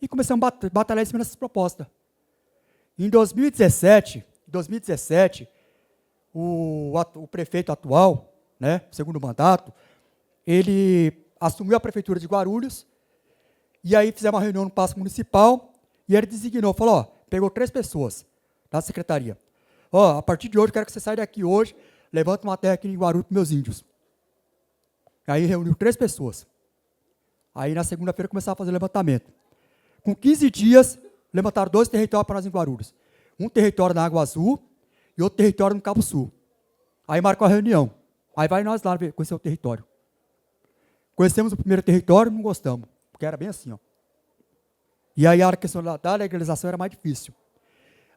E começamos a batalhar em cima dessas propostas. Em 2017, o prefeito atual, né, segundo mandato, ele assumiu a prefeitura de Guarulhos, e aí fizemos uma reunião no Paço Municipal, e ele designou, falou, ó, pegou 3 pessoas da secretaria. Ó, a partir de hoje, quero que você saia daqui hoje, levanta uma terra aqui em Guarulhos para meus índios. Aí reuniu 3 pessoas. Aí na segunda-feira começava a fazer o levantamento. Com 15 dias, levantaram 2 territórios para nós em Guarulhos. Um território na Água Azul e outro território no Cabo Sul. Aí marcou a reunião. Aí vai nós lá conhecer o território. Conhecemos o primeiro território, não gostamos, porque era bem assim, ó. E aí a questão da legalização era mais difícil.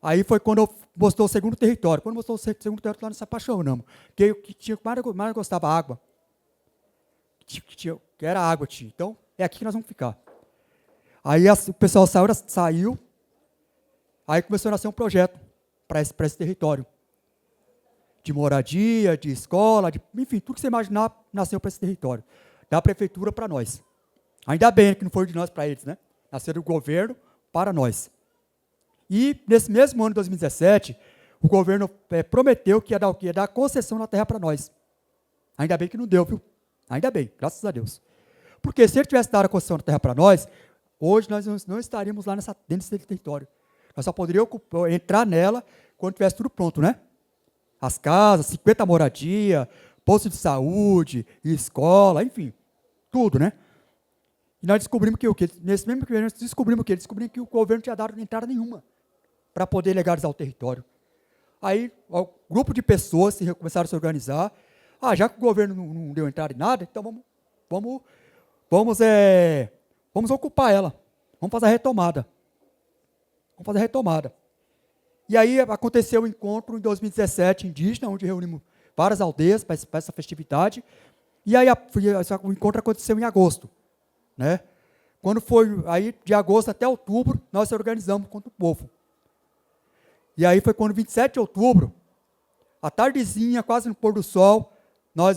Aí foi quando mostrou o segundo território. Quando mostrou o segundo território, nós se apaixonamos. Porque o que tinha mais gostava água. Que era água, tinha. Então, é aqui que nós vamos ficar. Aí o pessoal saiu. Aí começou a nascer um projeto para esse território. De moradia, de escola, enfim, tudo que você imaginar nasceu para esse território. Da prefeitura para nós. Ainda bem que não foi de nós para eles, né? Nasceu do governo para nós. E, nesse mesmo ano de 2017, o governo prometeu que ia dar concessão na terra para nós. Ainda bem que não deu, viu? Ainda bem, graças a Deus. Porque se ele tivesse dado a concessão na terra para nós, hoje nós não estaríamos lá dentro desse território. Nós só poderíamos entrar nela quando tivesse tudo pronto, né? As casas, 50 moradia, posto de saúde, escola, enfim, tudo, né? E nós descobrimos que o quê? Nesse mesmo período, nós descobrimos o quê? Descobrimos que o governo não tinha dado entrada nenhuma para poder legalizar o território. Aí, o grupo de pessoas começaram a se organizar. Já que o governo não deu entrada em nada, então vamos ocupar ela. Vamos fazer a retomada. Vamos fazer a retomada. E aí aconteceu o encontro em 2017 indígena, onde reunimos várias aldeias para essa festividade. E aí o encontro aconteceu em agosto, né? Quando foi aí de agosto até outubro, nós se organizamos contra o povo. E aí foi quando 27 de outubro, à tardezinha, quase no pôr do sol, nós,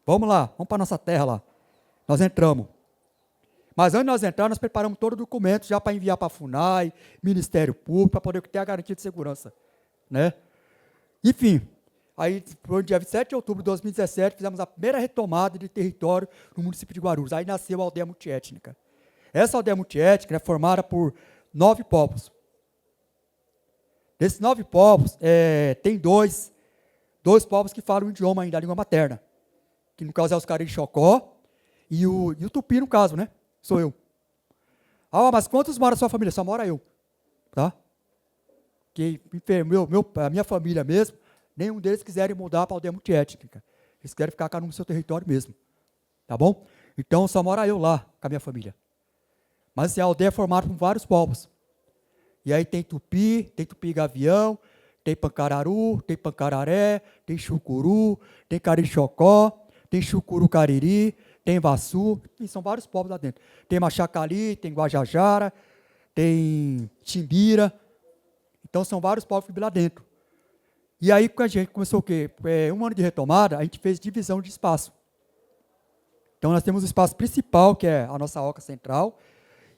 vamos lá, vamos para a nossa terra lá. Nós entramos. Mas antes de nós entrar, nós preparamos todo o documento já para enviar para a FUNAI, Ministério Público, para poder ter a garantia de segurança, né? Enfim, aí foi no dia 27 de outubro de 2017, fizemos a primeira retomada de território no município de Guarulhos. Aí nasceu a aldeia multiétnica. Essa aldeia multiétnica é formada por 9 povos. Desses 9 povos, tem dois povos que falam o idioma ainda, a língua materna, que no caso é os Cariri-Chocó e o Tupi, no caso, né? Sou eu. Mas quantos moram na sua família? Só mora eu, tá? Que a minha família mesmo, nenhum deles quiserem mudar para a aldeia multiétnica. Eles querem ficar cá no seu território mesmo, tá bom? Então só mora eu lá com a minha família. Mas assim, a aldeia é formada por vários povos. E aí tem Tupi-Gavião, tem Pancararu, tem Pancararé, tem Chucuru, tem Cariri-Chocó, tem Chucuru-Cariri, tem Vassu, e são vários povos lá dentro. Tem Machacali, tem Guajajara, tem Timbira. Então são vários povos que vivem lá dentro. E aí quando a gente começou o quê? Um ano de retomada, a gente fez divisão de espaço. Então nós temos o espaço principal, que é a nossa oca central,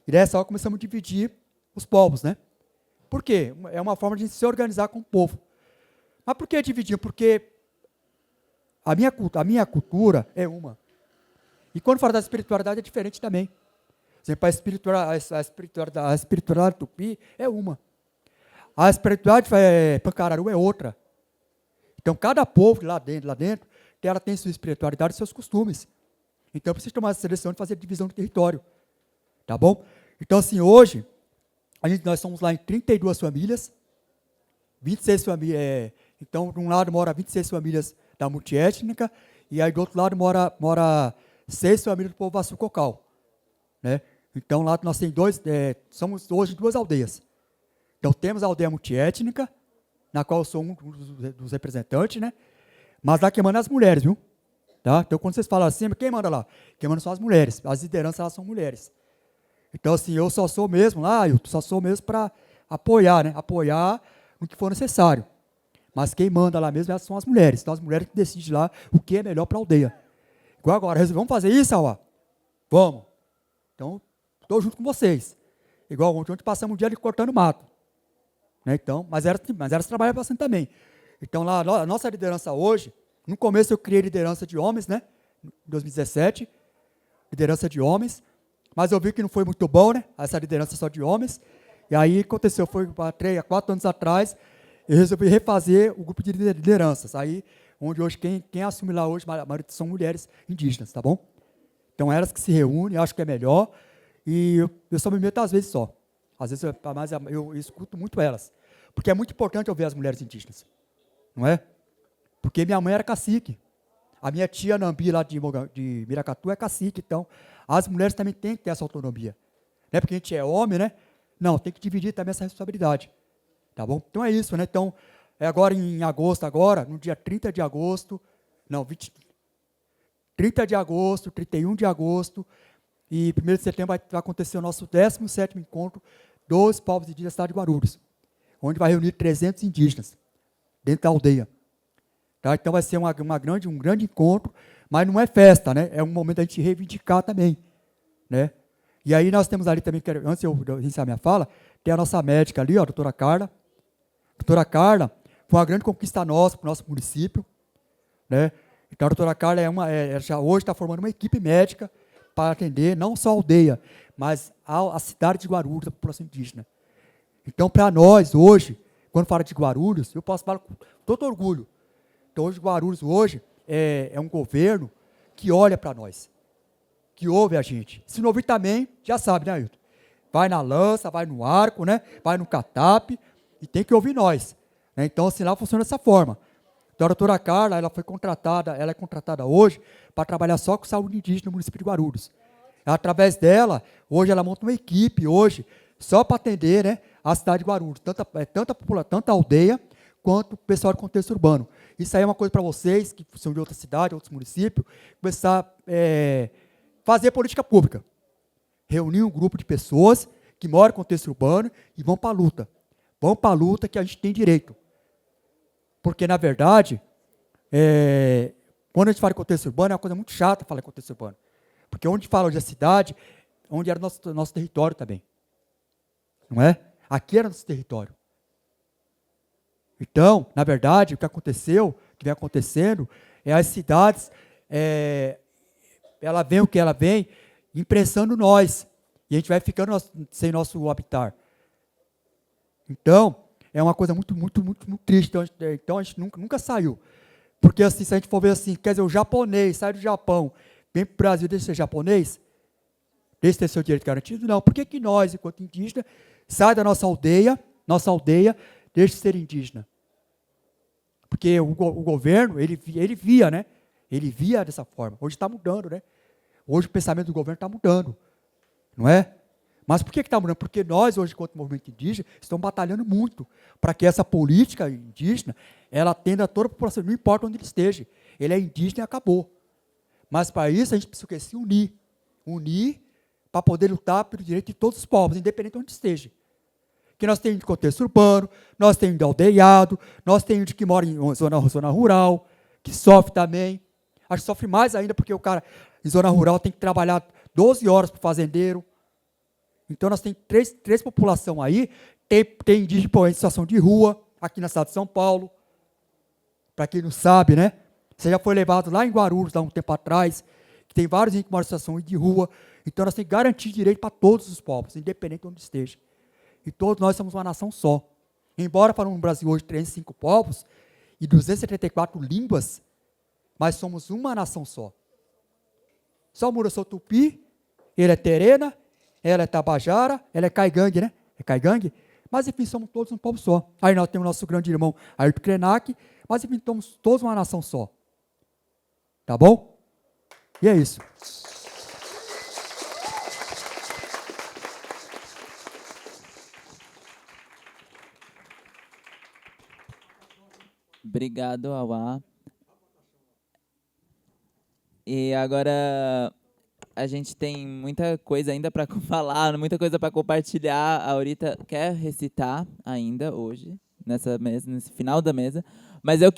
e dessa oca começamos a dividir os povos, né? Por quê? É uma forma de se organizar com o povo. Mas por que dividir? Porque a minha cultura é uma. E quando fala da espiritualidade é diferente também. Por exemplo, a espiritualidade tupi é uma. A espiritualidade pancararu é outra. Então, cada povo lá dentro, ela tem sua espiritualidade e seus costumes. Então, precisa tomar essa seleção de fazer divisão de território. Tá bom? Então, assim, hoje, nós somos lá em 32 famílias, 26 famílias. Então, de um lado mora 26 famílias da multiétnica, e aí do outro lado mora 6 famílias do povo Vassu-Cocal, né? Então, lá nós temos somos hoje 2 aldeias. Então, temos a aldeia multiétnica, na qual eu sou um dos representantes, né? Mas lá quem manda é as mulheres, viu? Tá? Então, quando vocês falam assim, quem manda lá? Quem manda são as mulheres. As lideranças, elas são mulheres. Então, assim, eu só sou mesmo para apoiar, né? Apoiar no que for necessário. Mas quem manda lá mesmo são as mulheres. Então, as mulheres que decidem lá o que é melhor para a aldeia. Igual agora, vamos fazer isso, Auá? Vamos. Então, estou junto com vocês. Igual ontem passamos um dia ali cortando mato. Né? Então, mas elas trabalham bastante também. Então, lá, a nossa liderança hoje, no começo eu criei liderança de homens, né? Em 2017, liderança de homens, mas eu vi que não foi muito bom, né? Essa liderança só de homens. E aí aconteceu, foi há 4 anos atrás, eu resolvi refazer o grupo de lideranças. Aí, onde hoje, quem assume lá hoje, a maioria são mulheres indígenas, tá bom? Então, elas que se reúnem, acho que é melhor, e eu só me meto às vezes só. Às vezes eu escuto muito elas. Porque é muito importante ouvir as mulheres indígenas. Não é? Porque minha mãe era cacique. A minha tia Nambi, lá de Miracatu, é cacique. Então, as mulheres também têm que ter essa autonomia. Não é porque a gente é homem, né? Não, tem que dividir também essa responsabilidade. Tá bom? Então é isso, né? Então, é agora em agosto, agora, no dia 30 de agosto, não, 30 de agosto, 31 de agosto e 1º de setembro vai acontecer o nosso 17º encontro dos povos indígenas da cidade de Guarulhos, onde vai reunir 300 indígenas dentro da aldeia. Tá? Então vai ser um grande encontro, mas não é festa, né? É um momento da gente reivindicar também, né? E aí nós temos ali também, antes de eu iniciar minha fala, tem a nossa médica ali, ó, a doutora Carla. A doutora Carla foi uma grande conquista nossa para o nosso município, né? Então a doutora Carla já hoje está formando uma equipe médica para atender não só a aldeia, mas a cidade de Guarulhos, a população indígena. Então, para nós, hoje, quando fala de Guarulhos, eu posso falar com todo orgulho. Então, hoje, Guarulhos hoje é um governo que olha para nós, que ouve a gente. Se não ouvir também, já sabe, né, Ailton? Vai na lança, vai no arco, né? Vai no catap e tem que ouvir nós. Né? Então, assim, lá funciona dessa forma. Então, a doutora Carla, ela é contratada hoje para trabalhar só com saúde indígena no município de Guarulhos. Através dela, hoje ela monta uma equipe, hoje, só para atender, né, a cidade de Guarulhos, tanto a aldeia, quanto o pessoal de contexto urbano. Isso aí é uma coisa para vocês, que são de outra cidade, outros municípios, começar a fazer política pública. Reunir um grupo de pessoas que moram em contexto urbano e vão para a luta. Vão para a luta que a gente tem direito. Porque, na verdade, quando a gente fala em contexto urbano, é uma coisa muito chata falar em contexto urbano. Porque onde fala hoje a cidade, onde era nosso território também. Não é? Aqui era nosso território. Então, na verdade, o que aconteceu, o que vem acontecendo, é as cidades, ela vem o que ela vem, imprensando nós. E a gente vai ficando sem nosso habitat. Então, é uma coisa muito, muito, muito, muito triste. Então a gente nunca saiu. Porque assim, se a gente for ver assim, quer dizer, o japonês sai do Japão, vem para o Brasil, deixa de ser japonês, deixa de ter seu direito garantido? Não. Por que nós, enquanto indígena, sai da nossa aldeia, deixa de ser indígena? Porque o governo, ele via, né? Ele via dessa forma. Hoje está mudando, né? Hoje o pensamento do governo está mudando. Não é? Mas por que está mudando? Porque nós, hoje, enquanto movimento indígena, estamos batalhando muito para que essa política indígena, ela atenda a toda a população, não importa onde ele esteja. Ele é indígena e acabou. Mas para isso a gente precisa se unir. Unir para poder lutar pelo direito de todos os povos, independente de onde esteja. Que nós temos de contexto urbano, nós temos de aldeado, nós temos de que mora em zona rural, que sofre também. Acho que sofre mais ainda porque o cara em zona rural tem que trabalhar 12 horas para o fazendeiro. Então, nós temos três populações aí. Tem indígena em situação de rua, aqui na cidade de São Paulo. Para quem não sabe, né? Você já foi levado lá em Guarulhos, há um tempo atrás, que tem vários índios que moram em situação de rua. Então, nós temos que garantir direito para todos os povos, independente de onde esteja. E todos nós somos uma nação só. Embora falamos no Brasil hoje 35 povos e 274 línguas, mas somos uma nação só. Só muda sou Tupi, ele é Terena, ela é Tabajara, ela é Caigangue, né? É Caigangue? Mas, enfim, somos todos um povo só. Aí nós temos nosso grande irmão Ailton Krenak, mas, enfim, somos todos uma nação só. Tá bom? E é isso. Obrigado, Auá. E agora a gente tem muita coisa ainda para falar, muita coisa para compartilhar. A Aurita quer recitar ainda hoje, nessa mesa, nesse final da mesa. Mas eu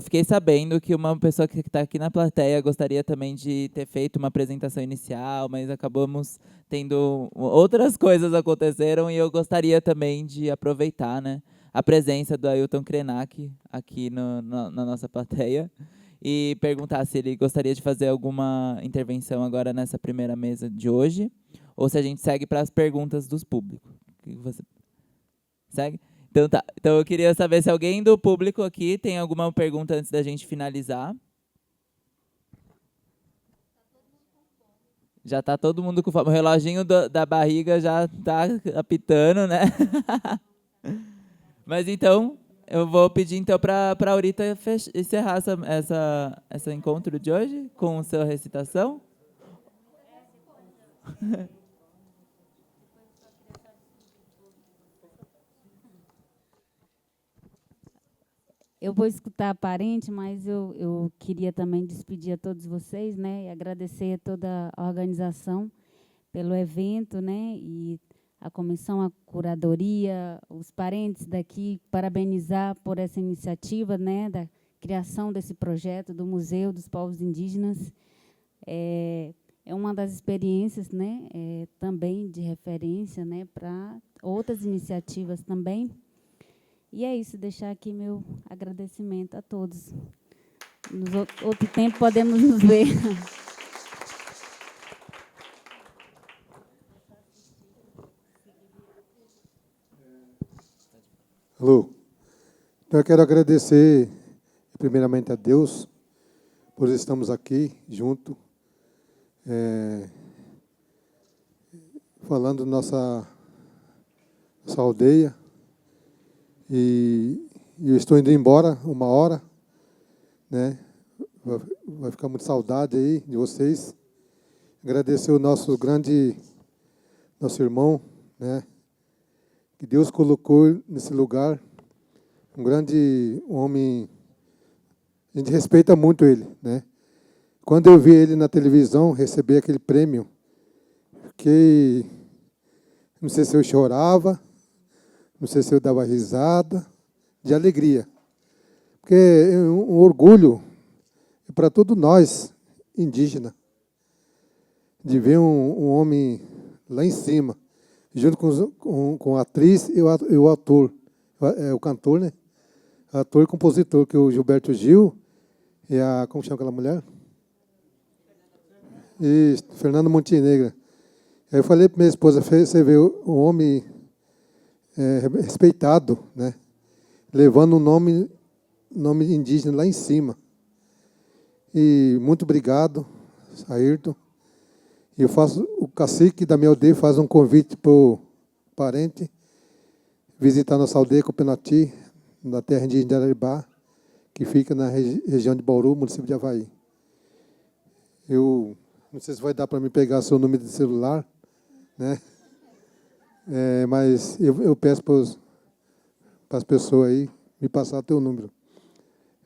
fiquei sabendo que uma pessoa que está aqui na plateia gostaria também de ter feito uma apresentação inicial, mas acabamos tendo outras coisas aconteceram e eu gostaria também de aproveitar, né, a presença do Ailton Krenak aqui na nossa plateia e perguntar se ele gostaria de fazer alguma intervenção agora nessa primeira mesa de hoje, ou se a gente segue para as perguntas dos públicos. Você segue? Então tá. Então eu queria saber se alguém do público aqui tem alguma pergunta antes da gente finalizar. Já está todo mundo com fome. O reloginho da barriga já está apitando, né? Mas então, eu vou pedir então para a Aurita encerrar esse encontro de hoje com sua recitação. Eu vou escutar a parente, mas eu queria também despedir a todos vocês, né, e agradecer a toda a organização pelo evento, né, e a comissão, a curadoria, os parentes daqui, parabenizar por essa iniciativa, né, da criação desse projeto do Museu dos Povos Indígenas. É uma das experiências, né, também de referência, né, para outras iniciativas também. E é isso, deixar aqui meu agradecimento a todos. Nos outro tempo podemos nos ver. Alô. Então, eu quero agradecer, primeiramente, a Deus, por estarmos aqui, junto, falando nossa aldeia. E eu estou indo embora 1 hora, né? Vai ficar muita saudade aí de vocês. Agradecer o nosso irmão, né? Que Deus colocou nesse lugar, um grande homem. A gente respeita muito ele, né? Quando eu vi ele na televisão receber aquele prêmio, fiquei, não sei se eu chorava, não sei se eu dava risada, de alegria. Porque é um orgulho para todos nós, indígenas, de ver um homem lá em cima, junto com a atriz e o ator, o cantor, né? Ator e compositor, que é o Gilberto Gil, e como chama aquela mulher? Isso, Fernanda Montenegro. Aí eu falei para minha esposa, você vê um homem respeitado, né? Levando um nome indígena lá em cima. E muito obrigado, Ayrton. E o cacique da minha aldeia faz um convite para o parente visitar nossa aldeia Copenati, na terra indígena de Araribá, que fica na região de Bauru, município de Avaí. Eu não sei se vai dar para me pegar seu número de celular, né? Mas eu peço para as pessoas aí me passar o teu número.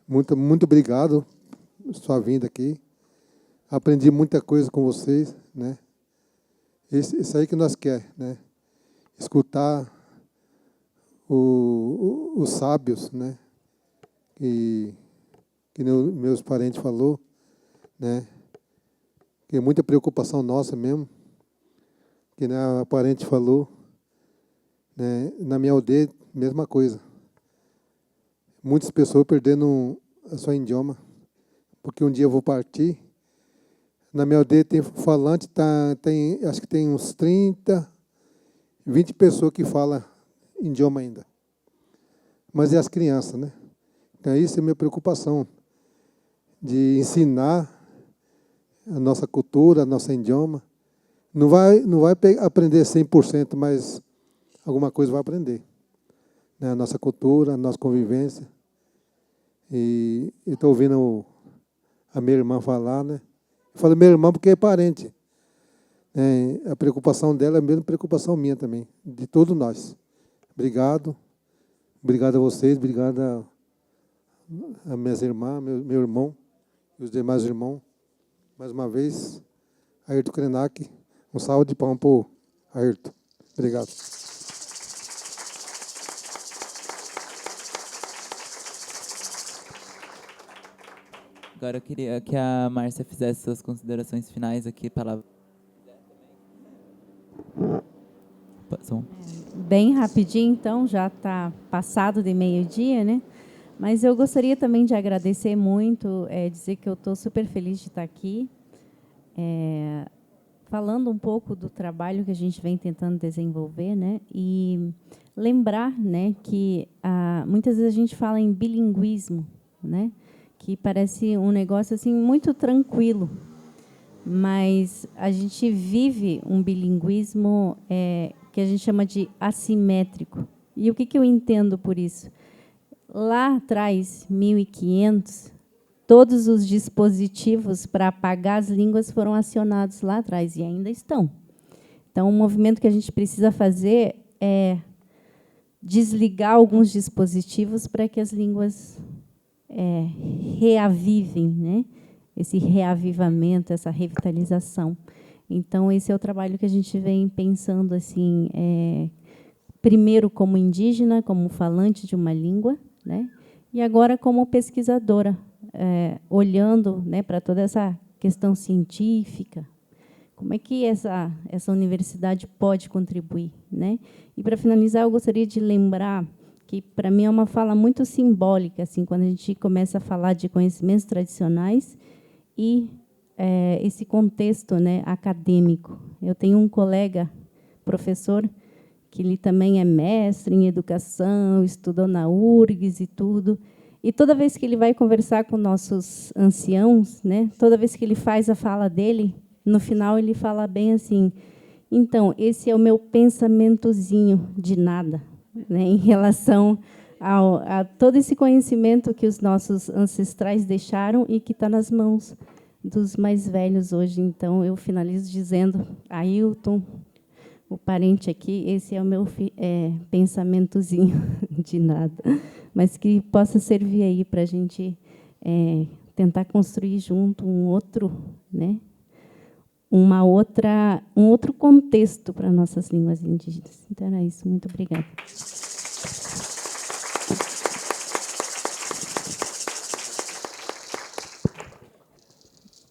Muito, muito obrigado por sua vinda aqui. Aprendi muita coisa com vocês, né? Isso aí que nós queremos, né? Escutar os sábios, né? Que meus parentes falou, né? Que é muita preocupação nossa mesmo. Que a parente falou. Né? Na minha aldeia, mesma coisa. Muitas pessoas perdendo a sua idioma, porque um dia eu vou partir. Na minha aldeia tem falante, acho que tem uns 30, 20 pessoas que falam idioma ainda. Mas é as crianças, né? Então, isso é a minha preocupação, de ensinar a nossa cultura, a nosso idioma. Não vai aprender 100%, mas alguma coisa vai aprender. Né? A nossa cultura, a nossa convivência. E estou ouvindo a minha irmã falar, né? Eu falo minha irmã porque é parente. A preocupação dela é a mesma preocupação minha também, de todos nós. Obrigado. Obrigado a vocês, obrigado a minhas irmãs, meu irmão e os demais irmãos. Mais uma vez, Ayrton Krenak, um salve de palmas para o Ayrton. Obrigado. Agora eu queria que a Márcia fizesse suas considerações finais aqui. Palavra. Bem rapidinho, então, já está passado de meio-dia, né? Mas eu gostaria também de agradecer muito, dizer que eu estou super feliz de estar aqui, falando um pouco do trabalho que a gente vem tentando desenvolver, né? E lembrar, né, que muitas vezes a gente fala em bilinguismo, né? Que parece um negócio assim muito tranquilo, mas a gente vive um bilinguismo que a gente chama de assimétrico. E o que eu entendo por isso? Lá atrás, 1500, todos os dispositivos para apagar as línguas foram acionados lá atrás e ainda estão. Então, o movimento que a gente precisa fazer é desligar alguns dispositivos para que as línguas reavivem, né? Esse reavivamento, essa revitalização. Então, esse é o trabalho que a gente vem pensando, assim, primeiro como indígena, como falante de uma língua, né? E agora como pesquisadora, olhando, né, para toda essa questão científica. Como é que essa universidade pode contribuir, né? E, para finalizar, eu gostaria de lembrar que, para mim, é uma fala muito simbólica, assim, quando a gente começa a falar de conhecimentos tradicionais e esse contexto, né, acadêmico. Eu tenho um colega, professor, que ele também é mestre em educação, estudou na URGS e tudo. E toda vez que ele vai conversar com nossos anciãos, né, toda vez que ele faz a fala dele, no final ele fala bem assim: então, esse é o meu pensamentozinho de nada, né, em relação a todo esse conhecimento que os nossos ancestrais deixaram e que está nas mãos dos mais velhos hoje. Então, eu finalizo dizendo: Ailton, o parente aqui, esse é o meu pensamentozinho de nada, mas que possa servir aí para a gente tentar construir junto um outro, né, um outro contexto para nossas línguas indígenas. Então, era isso. Muito obrigada.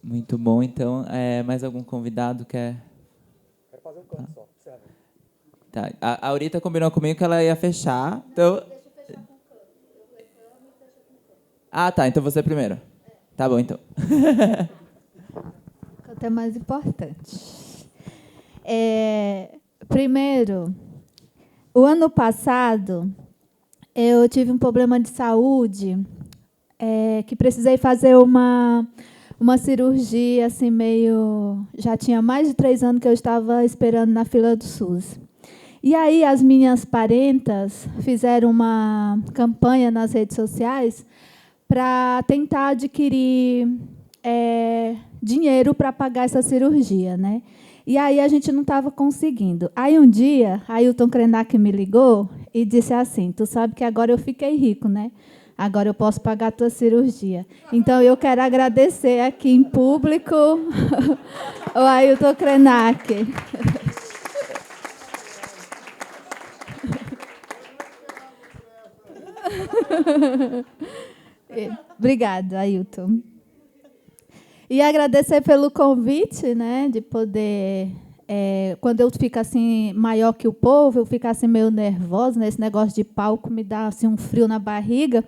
Muito bom. Então, mais algum convidado quer? Quero fazer um canto só. Tá. A Aurita combinou comigo que ela ia fechar. Então... Ah, tá. Então você primeiro. Tá bom, então. O canto é mais importante. Primeiro, o ano passado, eu tive um problema de saúde, que precisei fazer uma cirurgia, assim, meio... Já tinha mais de 3 anos que eu estava esperando na fila do SUS. E aí as minhas parentas fizeram uma campanha nas redes sociais para tentar adquirir dinheiro para pagar essa cirurgia, né? E aí a gente não estava conseguindo. Aí um dia, Ailton Krenak me ligou e disse assim: tu sabe que agora eu fiquei rico, né? Agora eu posso pagar a tua cirurgia. Então, eu quero agradecer aqui em público o Ailton Krenak. Obrigada, Ailton. E agradecer pelo convite, né, de poder... quando eu fico assim, maior que o povo, eu fico assim, meio nervosa, né? Esse negócio de palco me dá assim, um frio na barriga.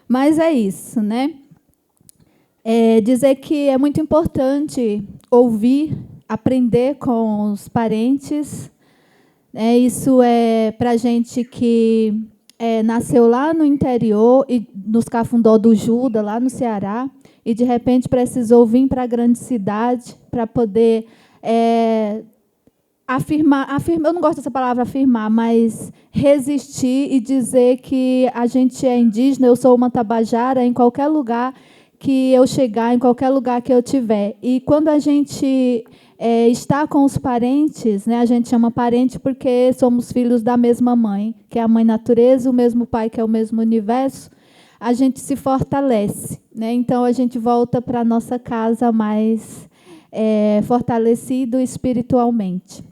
Mas é isso, né? Dizer que é muito importante ouvir, aprender com os parentes. Isso é para a gente que nasceu lá no interior, e nos Cafundó do Juda, lá no Ceará, e, de repente, precisou vir para a grande cidade para poder afirmar, eu não gosto dessa palavra afirmar, mas resistir e dizer que a gente é indígena, eu sou uma tabajara, em qualquer lugar que eu chegar, em qualquer lugar que eu tiver. E quando a gente está com os parentes, né, a gente chama parente porque somos filhos da mesma mãe, que é a mãe natureza, o mesmo pai, que é o mesmo universo, a gente se fortalece, né? Então, a gente volta para a nossa casa mais fortalecido espiritualmente.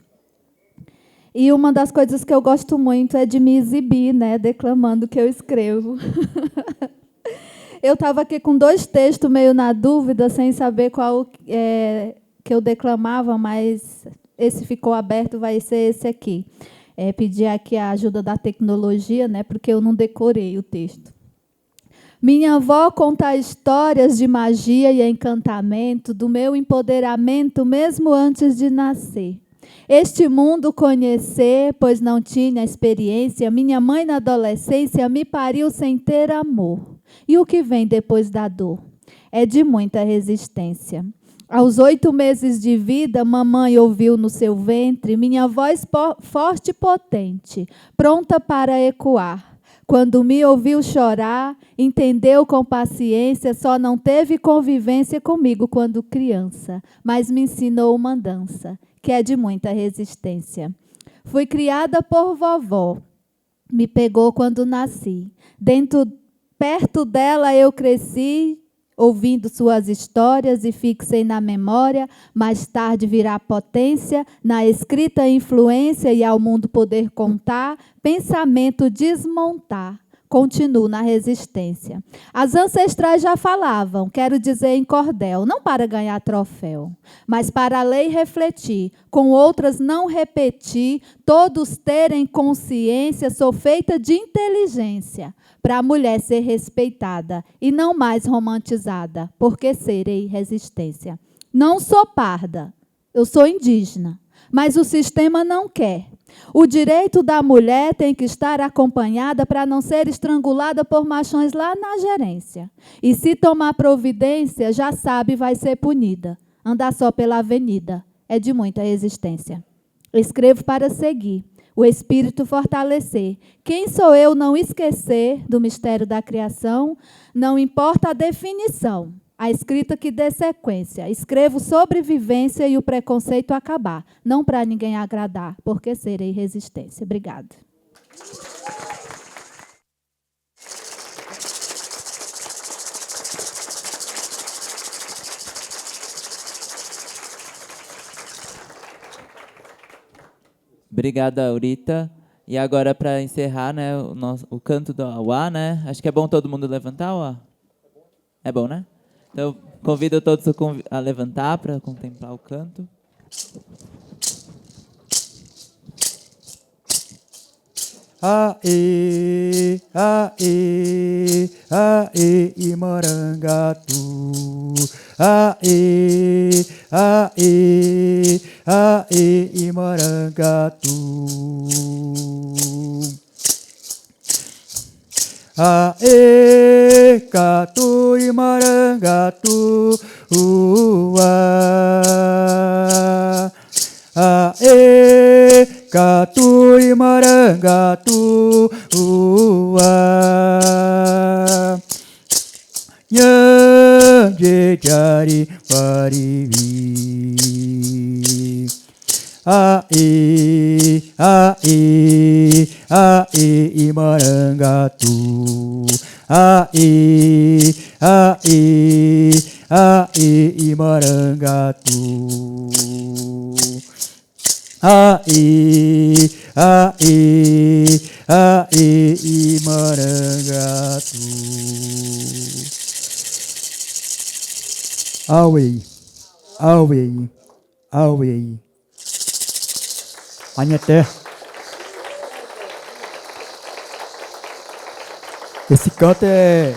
E uma das coisas que eu gosto muito é de me exibir, né, declamando o que eu escrevo. Eu estava aqui com 2 textos meio na dúvida, sem saber qual que eu declamava, mas esse ficou aberto, vai ser esse aqui. Pedir aqui a ajuda da tecnologia, né, porque eu não decorei o texto. Minha avó conta histórias de magia e encantamento, do meu empoderamento mesmo antes de nascer. Este mundo conhecer, pois não tinha experiência, minha mãe na adolescência me pariu sem ter amor. E o que vem depois da dor? É de muita resistência. Aos 8 meses de vida, mamãe ouviu no seu ventre minha voz forte e potente, pronta para ecoar. Quando me ouviu chorar, entendeu com paciência, só não teve convivência comigo quando criança, mas me ensinou uma dança, que é de muita resistência. Fui criada por vovó, me pegou quando nasci. Perto dela eu cresci, ouvindo suas histórias e fixei na memória, mais tarde virá potência, na escrita influência e ao mundo poder contar, pensamento desmontar. Continuo na resistência. As ancestrais já falavam, quero dizer em cordel, não para ganhar troféu, mas para a lei refletir, com outras não repetir, todos terem consciência, sou feita de inteligência, para a mulher ser respeitada e não mais romantizada, porque serei resistência. Não sou parda, eu sou indígena, mas o sistema não quer. O direito da mulher tem que estar acompanhada para não ser estrangulada por machões lá na gerência. E se tomar providência, já sabe, vai ser punida. Andar só pela avenida é de muita resistência. Escrevo para seguir, o espírito fortalecer. Quem sou eu não esquecer do mistério da criação? Não importa a definição. A escrita que dê sequência. Escrevo sobrevivência e o preconceito acabar. Não para ninguém agradar, porque serei resistência. Obrigada. Obrigada, Aurita. E agora, para encerrar, né, o canto do Auá, né? Acho que é bom todo mundo levantar, Auá? É bom, né? Então, convido todos a levantar para contemplar o canto. Aê, aê, aê, Imarangatu. Aê, aê, aê, Imarangatu. Aê, Catu e Marangatu, aê, Catu e Marangatu, Nhangue jari parivi. Aê, aê, aê, Imarangatu. Aê, aê, aê, Imarangatu. Aê, aê, aê, Imarangatu. Auei, auei, auei. Anheté. Esse canto é,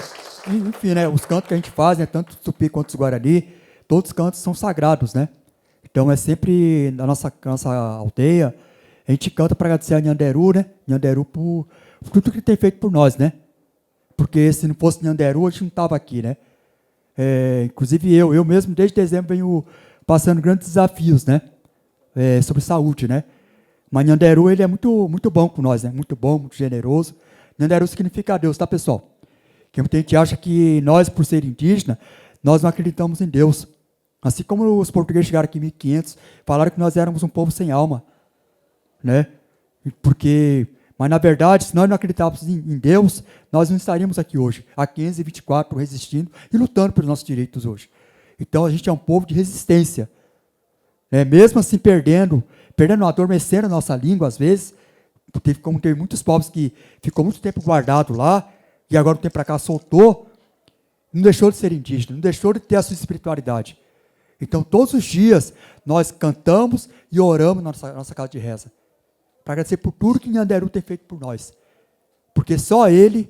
enfim, né? Os cantos que a gente faz, né, tanto os Tupi quanto os Guarani, todos os cantos são sagrados, né? Então é sempre na nossa aldeia, a gente canta para agradecer a Nhanderu, né? Nhanderu por tudo que ele tem feito por nós, né? Porque se não fosse Nhanderu, a gente não estava aqui, né? Inclusive eu mesmo, desde dezembro, venho passando grandes desafios, né? Sobre saúde, né? Mas Nhanderu, ele é muito, muito bom com nós, né? Muito bom, muito generoso. Nhanderu significa Deus, tá, pessoal? Que muita gente acha que nós, por ser indígena, nós não acreditamos em Deus. Assim como os portugueses chegaram aqui em 1500, falaram que nós éramos um povo sem alma, né? Mas na verdade, se nós não acreditássemos em Deus, nós não estaríamos aqui hoje, há 524, resistindo e lutando pelos nossos direitos hoje. Então a gente é um povo de resistência, né? Mesmo assim perdendo, adormecendo a nossa língua às vezes, como teve muitos povos que ficou muito tempo guardado lá, e agora, um tempo para cá, soltou, não deixou de ser indígena, não deixou de ter a sua espiritualidade. Então, todos os dias, nós cantamos e oramos na nossa casa de reza, para agradecer por tudo que Nhanderu tem feito por nós. Porque só Ele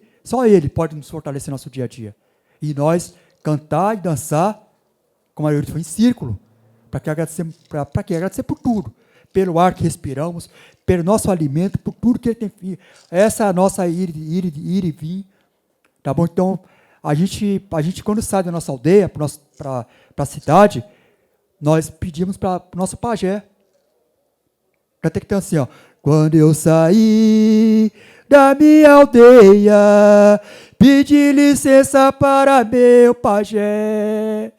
pode nos fortalecer no nosso dia a dia. E nós cantar e dançar, como a maioria foi em círculo, para que agradecer por tudo. Pelo ar que respiramos, pelo nosso alimento, por tudo que Ele tem feito. Essa é a nossa ir e vir. Tá bom? Então, a gente quando sai da nossa aldeia para a cidade, nós pedimos para o nosso pajé. Até que tem assim, ó. Quando eu saí da minha aldeia, pedi licença para meu pajé.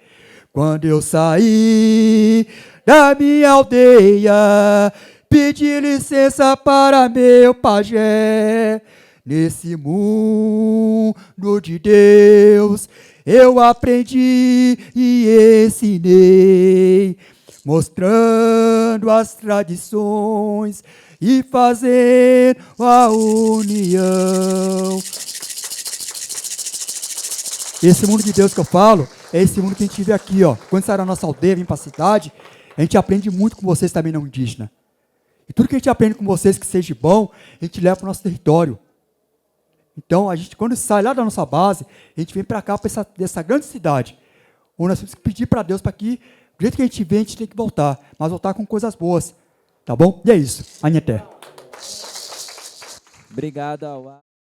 Quando eu saí da minha aldeia, pedi licença para meu pajé. Nesse mundo de Deus, eu aprendi e ensinei, mostrando as tradições e fazendo a união. Esse mundo de Deus que eu falo, é esse mundo que a gente vê aqui, ó. Quando sai da nossa aldeia, vem para a cidade, a gente aprende muito com vocês também não indígena. E tudo que a gente aprende com vocês que seja bom, a gente leva para o nosso território. Então, a gente, quando sai lá da nossa base, a gente vem para cá, para essa grande cidade, onde nós temos que pedir para Deus para que, do jeito que a gente vem, a gente tem que voltar, mas voltar com coisas boas, tá bom? E é isso, Anheté. Obrigado, Auá.